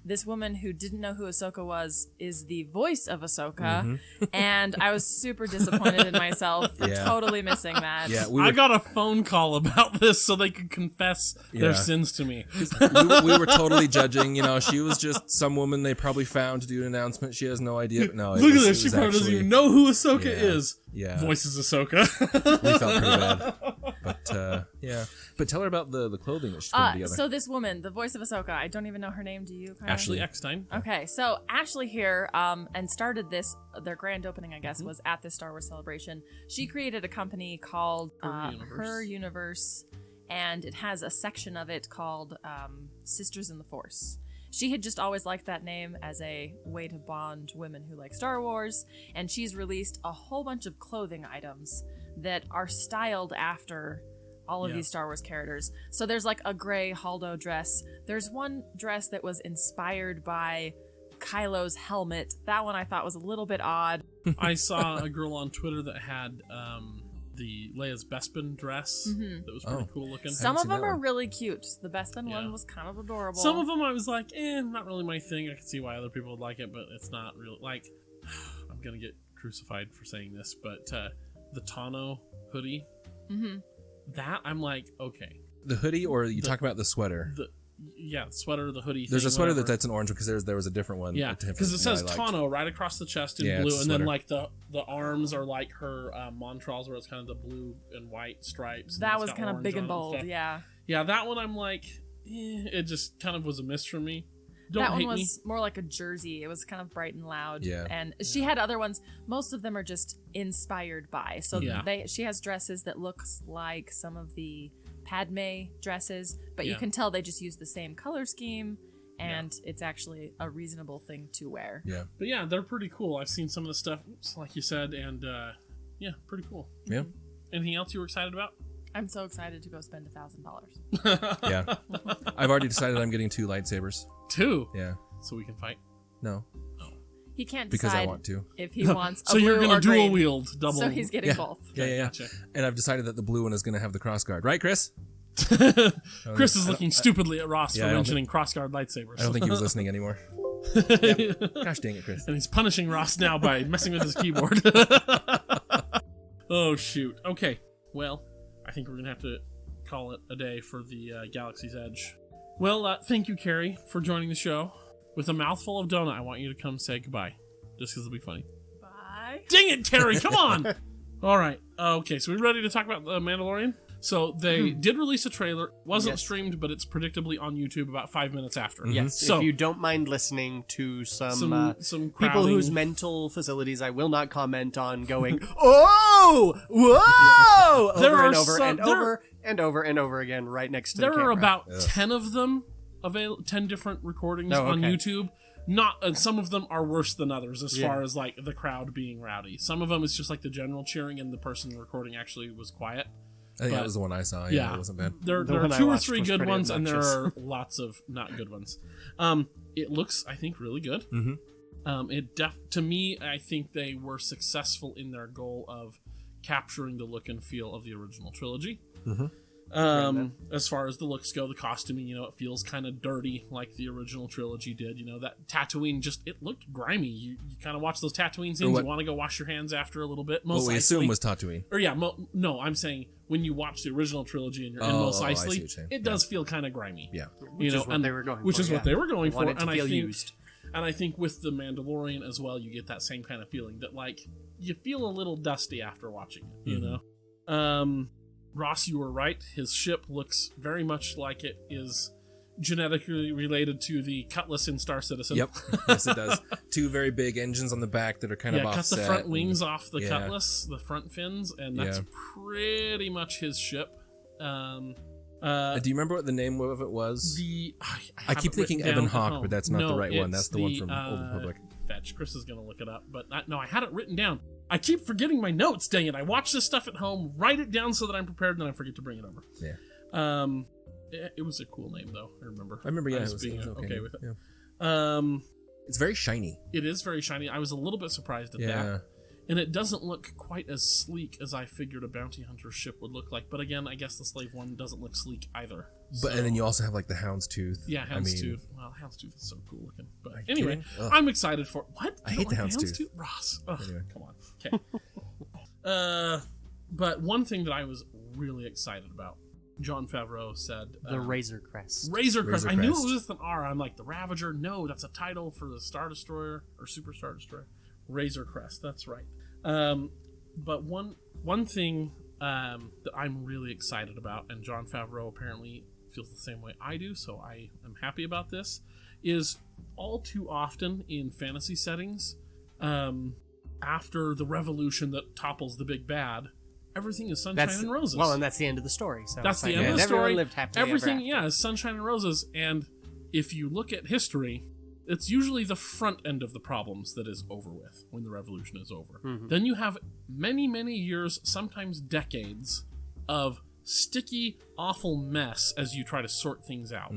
this woman who didn't know who Ahsoka was is the voice of Ahsoka. And I was super disappointed in myself for totally missing that. Yeah, I got a phone call about this so they could confess their sins to me. we were totally judging. You know, she was just some woman they probably found to do an announcement. She has no idea. No, Look at this. She probably doesn't even know who Ahsoka is. Yeah. Voices Ahsoka. We felt pretty bad. But, yeah. But tell her about the clothing that she's putting together. So this woman, the voice of Ahsoka, I don't even know her name. Do you? Carrie? Ashley Eckstein. Okay, so Ashley here, and started this, their grand opening, I guess, was at this Star Wars Celebration. She created a company called Her Universe, and it has a section of it called Sisters in the Force. She had just always liked that name as a way to bond women who like Star Wars, and she's released a whole bunch of clothing items that are styled after all of these Star Wars characters. So there's like a gray Haldo dress. There's one dress that was inspired by Kylo's helmet. That one I thought was a little bit odd. I saw a girl on Twitter that had the Leia's Bespin dress that was pretty cool looking. Some of them are really cute. The Bespin one was kind of adorable. Some of them I was like, not really my thing. I can see why other people would like it, but it's not really like. I'm gonna get crucified for saying this, but the Tano hoodie, that I'm like, okay. The hoodie, or you talk about the sweater? The sweater, the hoodie. There's thing, a sweater whatever. that's an orange because there was a different one. Yeah, because it says Tano right across the chest in blue, and then like the arms are like her Montrals, where it's kind of the blue and white stripes. That was kind of big and bold, yeah. Yeah, that one I'm like, it just kind of was a miss for me. Don't that one hate was more like a jersey. It was kind of bright and loud. Yeah. And she had other ones. Most of them are just inspired by. So she has dresses that looks like some of the Padme dresses, but you can tell they just use the same color scheme, and it's actually a reasonable thing to wear. Yeah. But yeah, they're pretty cool. I've seen some of the stuff, like you said, and pretty cool. Yeah. Anything else you were excited about? I'm so excited to go spend $1,000. Yeah. I've already decided I'm getting 2 lightsabers. 2? Yeah. So we can fight? No. He can't Because I decide want to. if he wants So a you're blue going or to dual green. wield double. So he's getting both. Yeah. Gotcha. And I've decided that the blue one is going to have the crossguard. Right, Chris? Chris is looking stupidly at Ross for I don't mentioning crossguard lightsabers. I don't think he was listening anymore. Yep. Gosh dang it, Chris. And he's punishing Ross now by messing with his keyboard. Oh, shoot. Okay. Well, I think we're going to have to call it a day for the Galaxy's Edge. Well, thank you, Carrie, for joining the show. With a mouthful of donut, I want you to come say goodbye. Just because it'll be funny. Bye. Dang it, Carrie, come on! All right. Okay, so we're ready to talk about The Mandalorian? So they did release a trailer. Wasn't streamed, but it's predictably on YouTube about 5 minutes after. Yes, So if you don't mind listening to some some people crowding. whose mental facilities I will not comment on going, oh, whoa, There over are and over some- and there- over and over and over again right next to the There camera. are about 10 of them, 10 different recordings on okay. YouTube. Not some of them are worse than others as far as like the crowd being rowdy. Some of them is just like the general cheering, and the person recording actually was quiet. I think that was the one I saw. Yeah, it wasn't bad. There The are one I 2 or watched 3 was good pretty ones, and there obnoxious. are lots of not good ones. It looks, I think, really good. To me, I think they were successful in their goal of capturing the look and feel of the original trilogy. As far as the looks go, the costuming, it feels kind of dirty like the original trilogy did. That Tatooine it looked grimy. You kind of watch those Tatooine scenes, you want to go wash your hands after a little bit. What we assume was Tatooine. Or no, I'm saying when you watch the original trilogy and you're in Mos I see what Eisley, you're saying. it does feel kind of grimy. Yeah. Which is what they were going Which for, is what they were going for. Wanted to And feel I think, used. and I think with the Mandalorian as well, you get that same kind of feeling that like you feel a little dusty after watching it. You know. Ross, you were right. His ship looks very much like it is genetically related to the Cutlass in Star Citizen. Yep. Yes, it does. 2 very big engines on the back that are kind of cut offset. the front wings off the Cutlass, the front fins, and that's pretty much his ship. Do you remember what the name of it was? I keep thinking Ebon Ebon Hawk, but that's not the right one. That's the one from Old Republic. Fetch. Chris is going to look it up, but I had it written down. I keep forgetting my notes, dang it. I watch this stuff at home, write it down so that I'm prepared, and then I forget to bring it over. Yeah. It was a cool name, though, I remember. I remember, I was it being was okay with it. Yeah. It's very shiny. It is very shiny. I was a little bit surprised at that. And it doesn't look quite as sleek as I figured a bounty hunter ship would look like. But again, I guess the Slave One doesn't look sleek either. But and then you also have like the Houndstooth. Yeah, Houndstooth. Well, Houndstooth is so cool looking. But you anyway, kidding? I'm excited for what? I hate the Houndstooth. Ross. Ugh, Anyway. Come on. Okay. But one thing that I was really excited about, Jon Favreau said The Razor Crest. Razor Crest. Razor I knew it Crest. was with an R. I'm like, the Ravager? No, that's a title for the Star Destroyer or Super Star Destroyer. Razor Crest, that's right. But one thing that I'm really excited about, and Jon Favreau apparently feels the same way I do, so I am happy about this, is all too often in fantasy settings, after the revolution that topples the big bad, everything is sunshine and roses. Well, and that's the end of the story. So That's it's the like, end of and the everyone story. lived happily ever Everything, after. yeah, is sunshine and roses. And if you look at history, it's usually the front end of the problems that is over with when the revolution is over. Mm-hmm. Then you have many, many years, sometimes decades, of sticky, awful mess as you try to sort things out.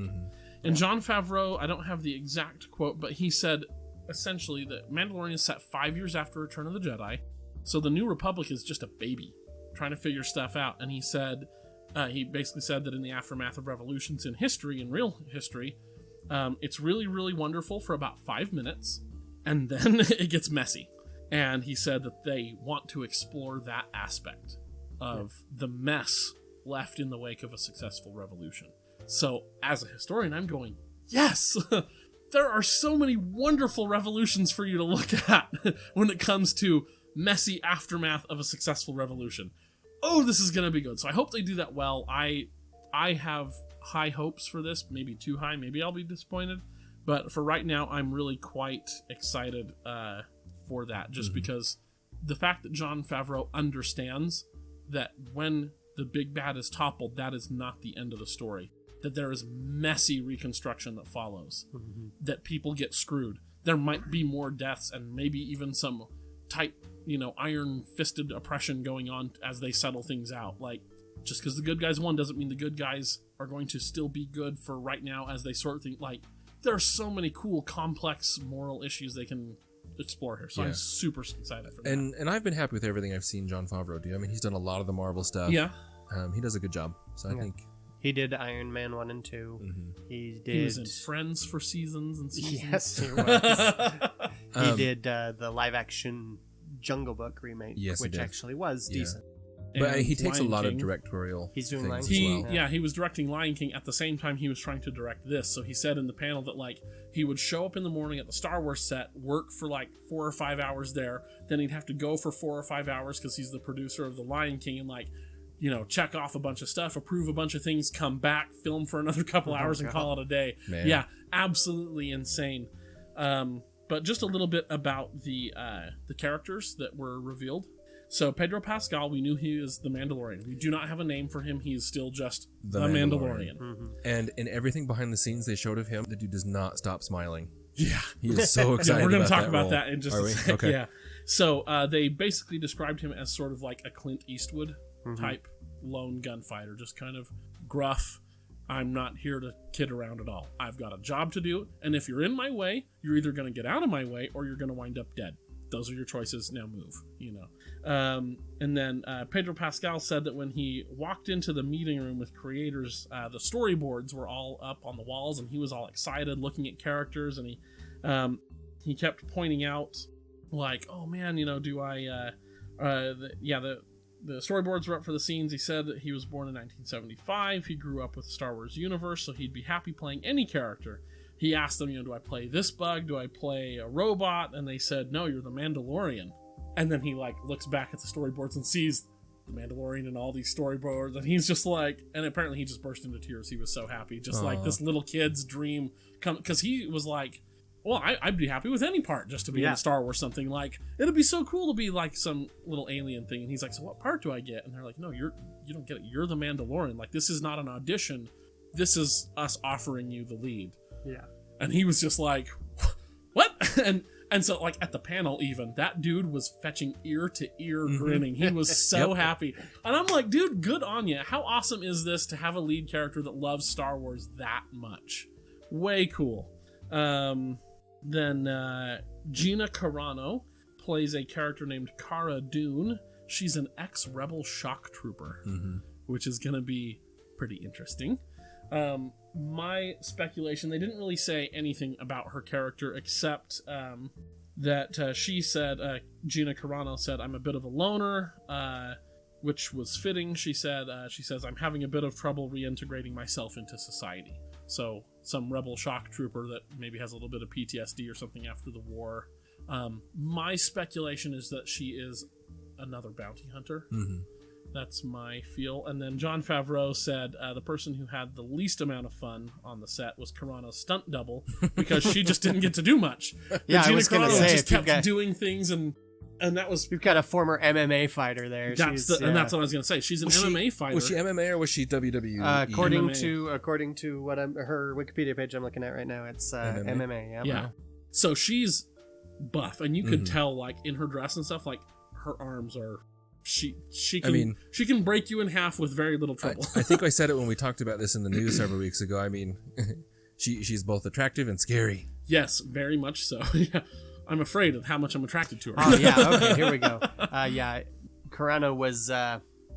And Jon Favreau, I don't have the exact quote, but he said essentially that Mandalorian is set 5 years after Return of the Jedi, so the New Republic is just a baby trying to figure stuff out. And he said, he basically said that in the aftermath of revolutions in history, in real history, it's really, really wonderful for about 5 minutes, and then it gets messy. And he said that they want to explore that aspect of the mess left in the wake of a successful revolution. So, as a historian, I'm going, yes! There are so many wonderful revolutions for you to look at when it comes to messy aftermath of a successful revolution. Oh, this is going to be good. So I hope they do that well. I have high hopes for this, maybe too high, maybe I'll be disappointed. But for right now, I'm really quite excited for that, just because the fact that Jon Favreau understands that when the big bad is toppled, that is not the end of the story. That there is messy reconstruction that follows. That people get screwed. There might be more deaths and maybe even some tight, iron-fisted oppression going on as they settle things out. Like, just because the good guys won doesn't mean the good guys are going to still be good for right now as they sort things. Like, there are so many cool, complex moral issues they can explore here. So I'm super excited for that. And I've been happy with everything I've seen Jon Favreau do. I mean, he's done a lot of the Marvel stuff. Yeah. He does a good job. So I think... He did Iron Man 1 and 2. He did... He was in Friends for seasons and seasons. Yes, he was. He did the live-action Jungle Book remake, Yes, he which did. actually was decent. But And he takes Lion a lot King. of directorial He's doing things Lion as King. well. He was directing Lion King at the same time he was trying to direct this. So he said in the panel that like he would show up in the morning at the Star Wars set, work for like 4 or 5 hours there, then he'd have to go for 4 or 5 hours because he's the producer of the Lion King and like, check off a bunch of stuff, approve a bunch of things, come back, film for another couple hours and call it a day. Man. Yeah, absolutely insane. But just a little bit about the characters that were revealed. So Pedro Pascal, we knew he is the Mandalorian. We do not have a name for him. He is still just the Mandalorian. And in everything behind the scenes they showed of him, the dude does not stop smiling. Yeah. He is so excited. We're going to about talk about role. that in just Are a we? second. Okay. Yeah. So they basically described him as sort of like a Clint Eastwood type lone gunfighter, just kind of gruff. I'm not here to kid around at all. I've got a job to do, and if you're in my way, you're either going to get out of my way or you're going to wind up dead. Those are your choices. Now move, And then Pedro Pascal said that when he walked into the meeting room with creators, the storyboards were all up on the walls, and he was all excited looking at characters, and he kept pointing out, like, oh man, do I, the storyboards were up for the scenes. He said that he was born in 1975. He grew up with the Star Wars universe, so he'd be happy playing any character. He asked them, do I play this bug? Do I play a robot? And they said, no, you're the Mandalorian. And then he looks back at the storyboards and sees the Mandalorian and all these storyboards, and he's just like, and apparently he just burst into tears. He was so happy, just like this little kid's dream come, because he was like, well, I'd be happy with any part just to be in Star Wars something. Like, it'd be so cool to be like some little alien thing. And he's like, so what part do I get? And they're like, no, you don't get it. You're the Mandalorian. Like, this is not an audition. This is us offering you the lead. Yeah. And he was just like, what? And so, like, at the panel even, that dude was fetching ear-to-ear grinning. He was so happy. And I'm like, dude, good on you. How awesome is this to have a lead character that loves Star Wars that much? Way cool. Then Gina Carano plays a character named Cara Dune. She's an ex-rebel shock trooper, which is going to be pretty interesting. My speculation, they didn't really say anything about her character except that she said, Gina Carano said, I'm a bit of a loner, which was fitting. She said, she says, I'm having a bit of trouble reintegrating myself into society. So some rebel shock trooper that maybe has a little bit of PTSD or something after the war. My speculation is that she is another bounty hunter. That's my feel. And then Jon Favreau said the person who had the least amount of fun on the set was Carano's stunt double because she just didn't get to do much. Yeah, Gina I was going to Carano say, just kept doing things, and that was... We've got a former MMA fighter there. And that's what I was going to say. She's an MMA fighter. Was she MMA or was she WWE? According to what her Wikipedia page I'm looking at right now, it's MMA. Yeah. So she's buff, and you could tell, like, in her dress and stuff, like, her arms are... She can break you in half with very little trouble. I think I said it when we talked about this in the news several weeks ago. I mean, she's both attractive and scary. Yes, very much so. Yeah. I'm afraid of how much I'm attracted to her. Oh, yeah. Okay, here we go. Carano was,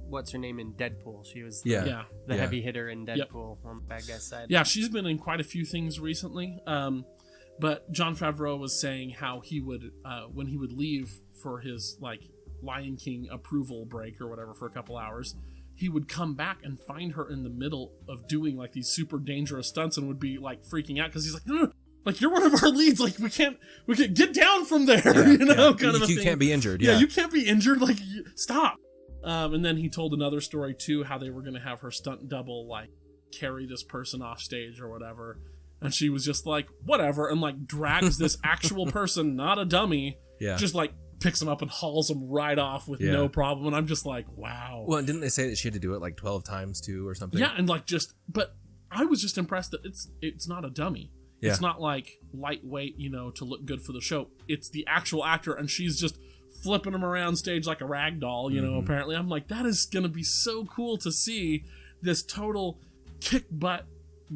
what's her name in Deadpool? She was the heavy hitter in Deadpool on the bad guy side. Yeah, she's been in quite a few things recently. But Jon Favreau was saying how he would, when he would leave for his, like, Lion King approval break or whatever for a couple hours, he would come back and find her in the middle of doing, like, these super dangerous stunts and would be, like, freaking out because he's like, no, like, you're one of our leads, like, we can't get down from there, kind of a thing. You can't be injured. Yeah, you can't be injured, like, stop. And then he told another story too, how they were going to have her stunt double, like, carry this person off stage or whatever, and she was just like, whatever, and, like, drags this actual person, not a dummy, just, like, picks him up and hauls him right off with no problem. And I'm just like, wow. Well, and didn't they say that she had to do it like 12 times too or something? Yeah, and like but I was just impressed that it's not a dummy. Yeah. It's not like lightweight, to look good for the show. It's the actual actor, and she's just flipping him around stage like a rag doll, apparently. I'm like, that is going to be so cool to see this total kick butt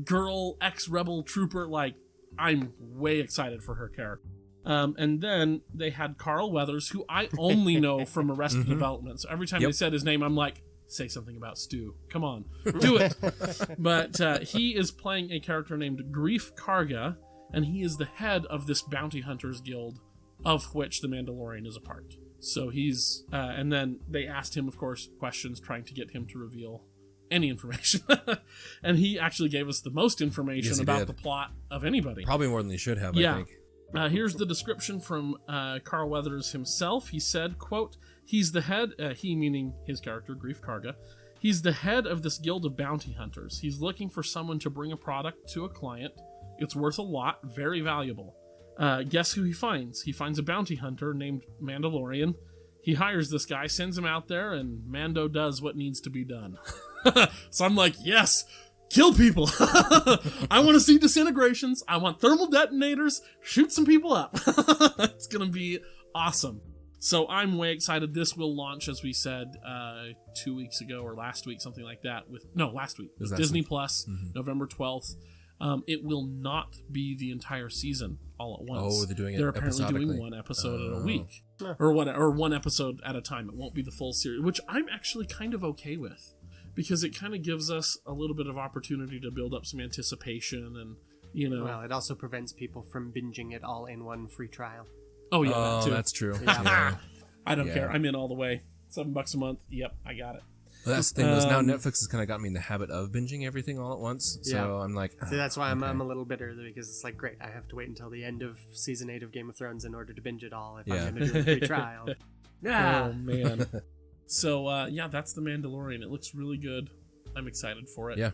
girl ex-rebel trooper. Like, I'm way excited for her character. And then they had Carl Weathers, who I only know from Arrested Development. So every time they said his name, I'm like, say something about Stu. Come on, do it. But he is playing a character named Grief Karga, and he is the head of this bounty hunters guild, of which the Mandalorian is a part. So he's, and then they asked him, of course, questions trying to get him to reveal any information. And he actually gave us the most information about the plot of anybody. Probably more than he should have, I think. Here's the description from Carl Weathers himself. He said, quote, he's the head, he meaning his character, Grief Karga, he's the head of this guild of bounty hunters. He's looking for someone to bring a product to a client. It's worth a lot, very valuable. Guess who he finds? He finds a bounty hunter named Mandalorian. He hires this guy, sends him out there, and Mando does what needs to be done. So I'm like, yes! Kill people. I want to see disintegrations. I want thermal detonators. Shoot some people up. It's going to be awesome. So I'm way excited. This will launch, as we said, 2 weeks ago or last week, something like that. Last week. With Disney Plus, November 12th. It will not be the entire season all at once. Oh, they're doing it They're apparently doing one episode at a week. Or one episode at a time. It won't be the full series, which I'm actually kind of okay with. Because it kind of gives us a little bit of opportunity to build up some anticipation and, Well, it also prevents people from binging it all in one free trial. Oh, yeah, that too. That's true. Yeah. I don't care. I'm in all the way. $7 a month. Yep, I got it. Well, that's the thing. Now Netflix has kind of got me in the habit of binging everything all at once. So I'm like... See, that's why I'm a little bitter, because it's like, great, I have to wait until the end of Season 8 of Game of Thrones in order to binge it all if I'm going to do a free trial. Oh, man. So, that's The Mandalorian. It looks really good. I'm excited for it. Yeah.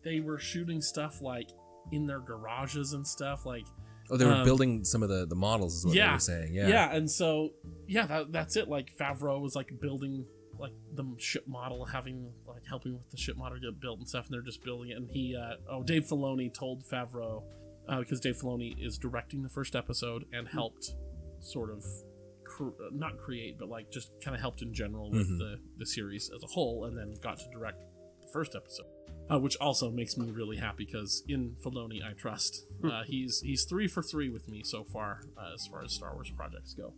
They were shooting stuff, like, in their garages and stuff. Like, they were building some of the models is what they were saying. Yeah. Yeah, and so, that's it. Like, Favreau was, like, building, like, the ship model, helping with the ship model get built and stuff, and they're just building it. And Dave Filoni told Favreau, because Dave Filoni is directing the first episode and helped sort of not create, but like just kind of helped in general with the series as a whole, and then got to direct the first episode. which also makes me really happy because in Filoni I trust. He's 3 for 3 with me so far as Star Wars projects go.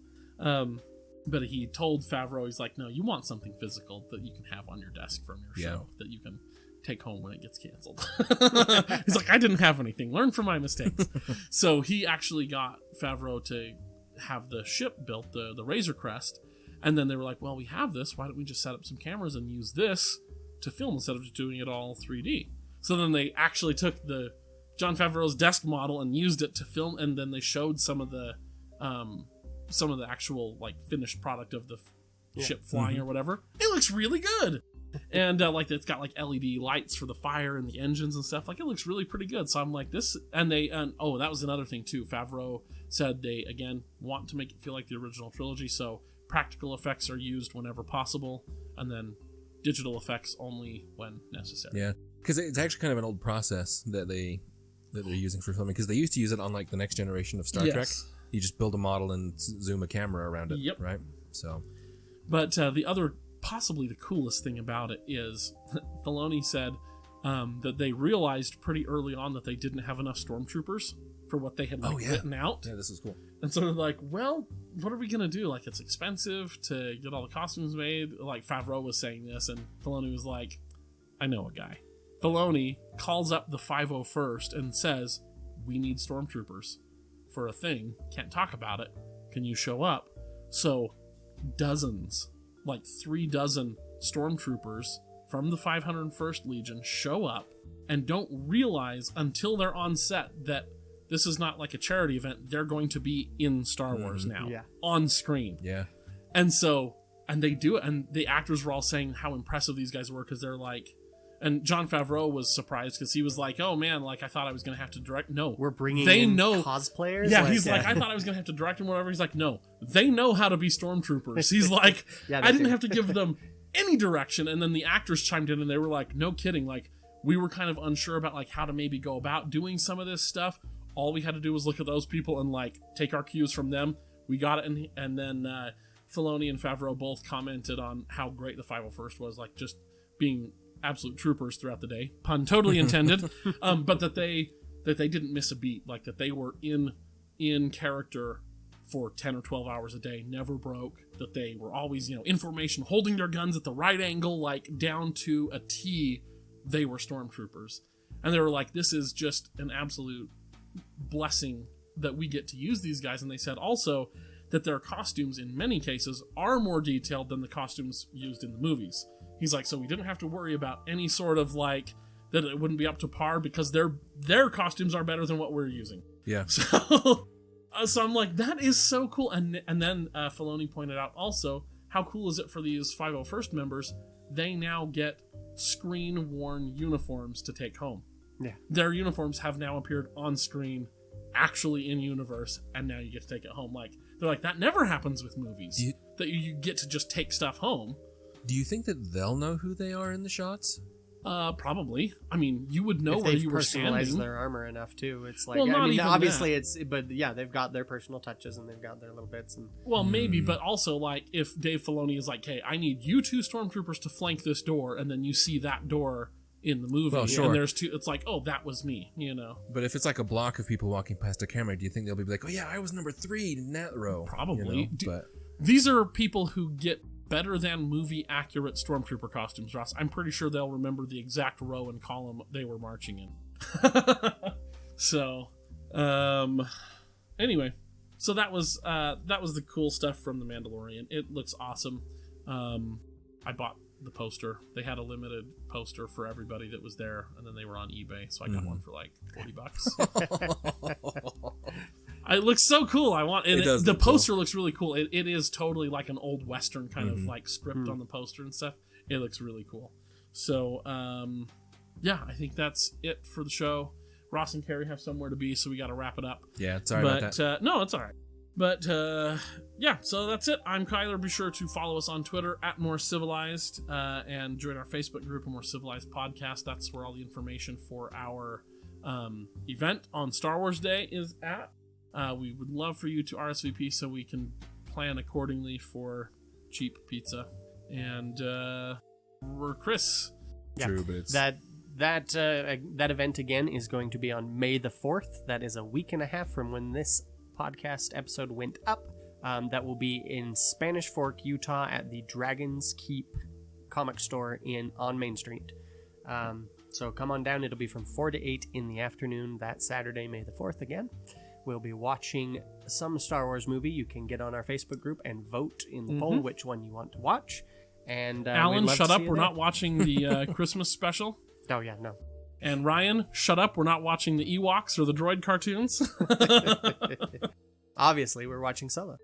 But he told Favreau, he's like, no, you want something physical that you can have on your desk from your show that you can take home when it gets canceled. He's like, I didn't have anything. Learn from my mistakes. So he actually got Favreau to have the ship built, the Razor Crest. And then they were like, well, we have this. Why don't we just set up some cameras and use this to film instead of just doing it all 3D? So then they actually took the Jon Favreau's desk model and used it to film. And then they showed some of the actual like finished product of the ship flying or whatever. It looks really good. And like it's got like LED lights for the fire and the engines and stuff. Like it looks really pretty good. So I'm like this, and oh, that was another thing too. Favreau said they again want to make it feel like the original trilogy. So practical effects are used whenever possible, and then digital effects only when necessary. Yeah, because it's actually kind of an old process that they're using for filming. Because they used to use it on like the next generation of Star Trek. You just build a model and zoom a camera around it, right? So, but the other, possibly the coolest thing about it is Filoni said that they realized pretty early on that they didn't have enough stormtroopers for what they had written out. Yeah, this is cool. And so they're like, well, what are we going to do? Like, it's expensive to get all the costumes made. Like, Favreau was saying this, and Filoni was like, I know a guy. Filoni calls up the 501st and says, we need stormtroopers for a thing. Can't talk about it. Can you show up? So, dozens, like 3 dozen stormtroopers from the 501st Legion show up and don't realize until they're on set that this is not like a charity event. They're going to be in Star Wars now, on screen. Yeah. And so, and they do it, and the actors were all saying how impressive these guys were, because they're like, and Jon Favreau was surprised because he was like, oh man, like I thought I was going to have to direct. No. We're bringing they in know cosplayers? Yeah, he's like, I thought I was going to have to direct and whatever. He's like, no, they know how to be stormtroopers. He's like, I didn't have to give them any direction. And then the actors chimed in and they were like, no kidding. Like, we were kind of unsure about like how to maybe go about doing some of this stuff. All we had to do was look at those people and like take our cues from them. We got it, and then Filoni and Favreau both commented on how great the 501st was, like just being absolute troopers throughout the day. Pun totally intended. But that they didn't miss a beat, like that they were in character for 10 or 12 hours a day, never broke. That they were always, information, holding their guns at the right angle, like down to a T. They were stormtroopers, and they were like, "This is just an absolute blessing that we get to use these guys." And they said also that their costumes in many cases are more detailed than the costumes used in the movies. He's like, so we didn't have to worry about any sort of like that it wouldn't be up to par, because their costumes are better than what we're using. Yeah. So I'm like, that is so cool. And then Filoni pointed out also, how cool is it for these 501st members? They now get screen-worn uniforms to take home. Yeah. Their uniforms have now appeared on screen, actually in universe, and now you get to take it home. Like, they're like, that never happens with movies. That you get to just take stuff home. Do you think that they'll know who they are in the shots? Probably. I mean, you would know if where you were standing. They've personalized their armor enough too. It's like, well, not even obviously that. but yeah, they've got their personal touches and they've got their little bits. And well, maybe, but also like if Dave Filoni is like, hey, I need you 2 stormtroopers to flank this door, and then you see that door in the movie, well, sure. And there's 2. It's like, oh, that was me, But if it's like a block of people walking past a camera, do you think they'll be like, oh yeah, I was number 3 in that row? Probably. But these are people who get better than movie accurate stormtrooper costumes, Ross. I'm pretty sure they'll remember the exact row and column they were marching in. So, anyway, so that was the cool stuff from The Mandalorian. It looks awesome. I bought the poster. They had a limited poster for everybody that was there, and then they were on eBay, so I got one for like $40. It looks so cool. I want it. The poster looks really cool. It is totally like an old Western kind of like script on the poster and stuff. It looks really cool. So, yeah, I think that's it for the show. Ross and Carrie have somewhere to be, so we got to wrap it up. Yeah, sorry about that. No, it's all right. But, yeah, so that's it. I'm Kyler. Be sure to follow us on Twitter @MoreCivilized and join our Facebook group, A More Civilized Podcast. That's where all the information for our event on Star Wars Day is at. We would love for you to RSVP so we can plan accordingly for cheap pizza. And we're Chris. Yeah, True, but it's... that that event again is going to be on May the 4th. That is a week and a half from when this podcast episode went up. That will be in Spanish Fork, Utah, at the Dragon's Keep comic store on Main Street. So come on down. It'll be from 4 to 8 in the afternoon that Saturday, May the 4th again. We'll be watching some Star Wars movie. You can get on our Facebook group and vote in the poll which one you want to watch. And Alan, shut up. We're not watching the Christmas special. Oh, yeah, no. And Ryan, shut up. We're not watching the Ewoks or the droid cartoons. Obviously, we're watching Solo.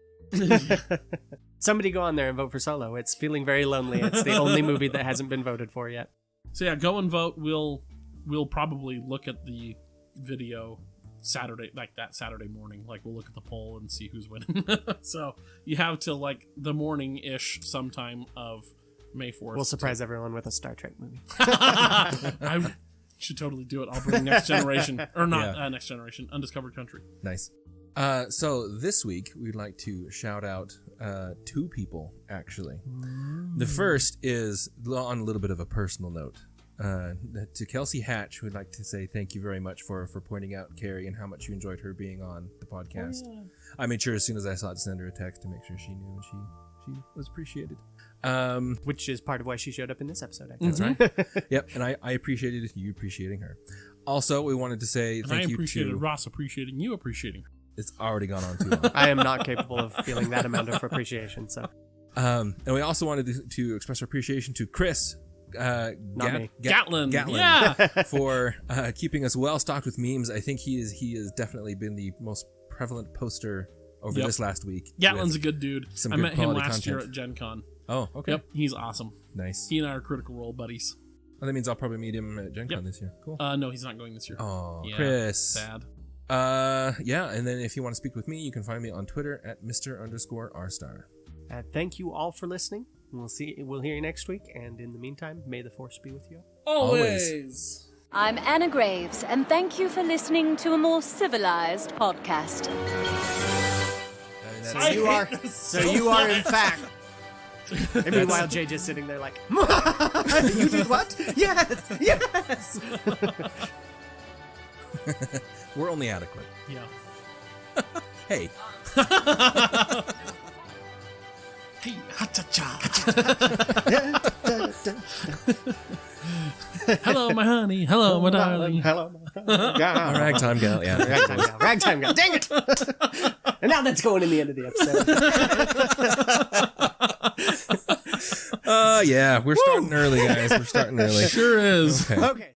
Somebody go on there and vote for Solo. It's feeling very lonely. It's the only movie that hasn't been voted for yet. So yeah, go and vote. We'll probably look at the video Saturday, like that Saturday morning. Like we'll look at the poll and see who's winning. So you have till like the morning-ish sometime of May 4th. We'll surprise everyone with a Star Trek movie. I should totally do it. I'll bring Next Generation. Or not Next Generation, Undiscovered Country. Nice. So this week, we'd like to shout out 2 people, actually. The first is on a little bit of a personal note. To Kelsey Hatch, we'd like to say thank you very much for pointing out Carrie and how much you enjoyed her being on the podcast. Oh, yeah. I made sure as soon as I saw it to send her a text to make sure she knew and she was appreciated. Which is part of why she showed up in this episode, I think. That's right. Yep, and I appreciated you appreciating her. Also, we wanted to say thank you to... I appreciated Ross appreciating you appreciating her. It's already gone on too long. I am not capable of feeling that amount of appreciation, so... And we also wanted to express our appreciation to Chris... Gatlin. Yeah. For keeping us well stocked with memes. I think he has definitely been the most prevalent poster over this last week. Gatlin's a good dude. I met him last year at Gen Con. Oh, okay. Yep, he's awesome. Nice. He and I are Critical Role buddies. Oh, that means I'll probably meet him at Gen Con this year. Cool. No, he's not going this year. Oh, yeah, Chris. Sad. Yeah, and then if you want to speak with me, you can find me on Twitter at Mr_R_star. Thank you all for listening. We'll hear you next week, and in the meantime, may the Force be with you. Always. I'm Anna Graves, and thank you for listening to a more civilized podcast. So you are in fact. And meanwhile, Jay just sitting there like, you did what? Yes. We're only adequate. Yeah. Hey. Hello, my honey. Hello, my darling. Hello, my darling. Ragtime gal. Yeah. Ragtime gal. Dang it. And now that's going in the end of the episode. Yeah. We're starting early, guys. We're starting early. Sure is. Okay.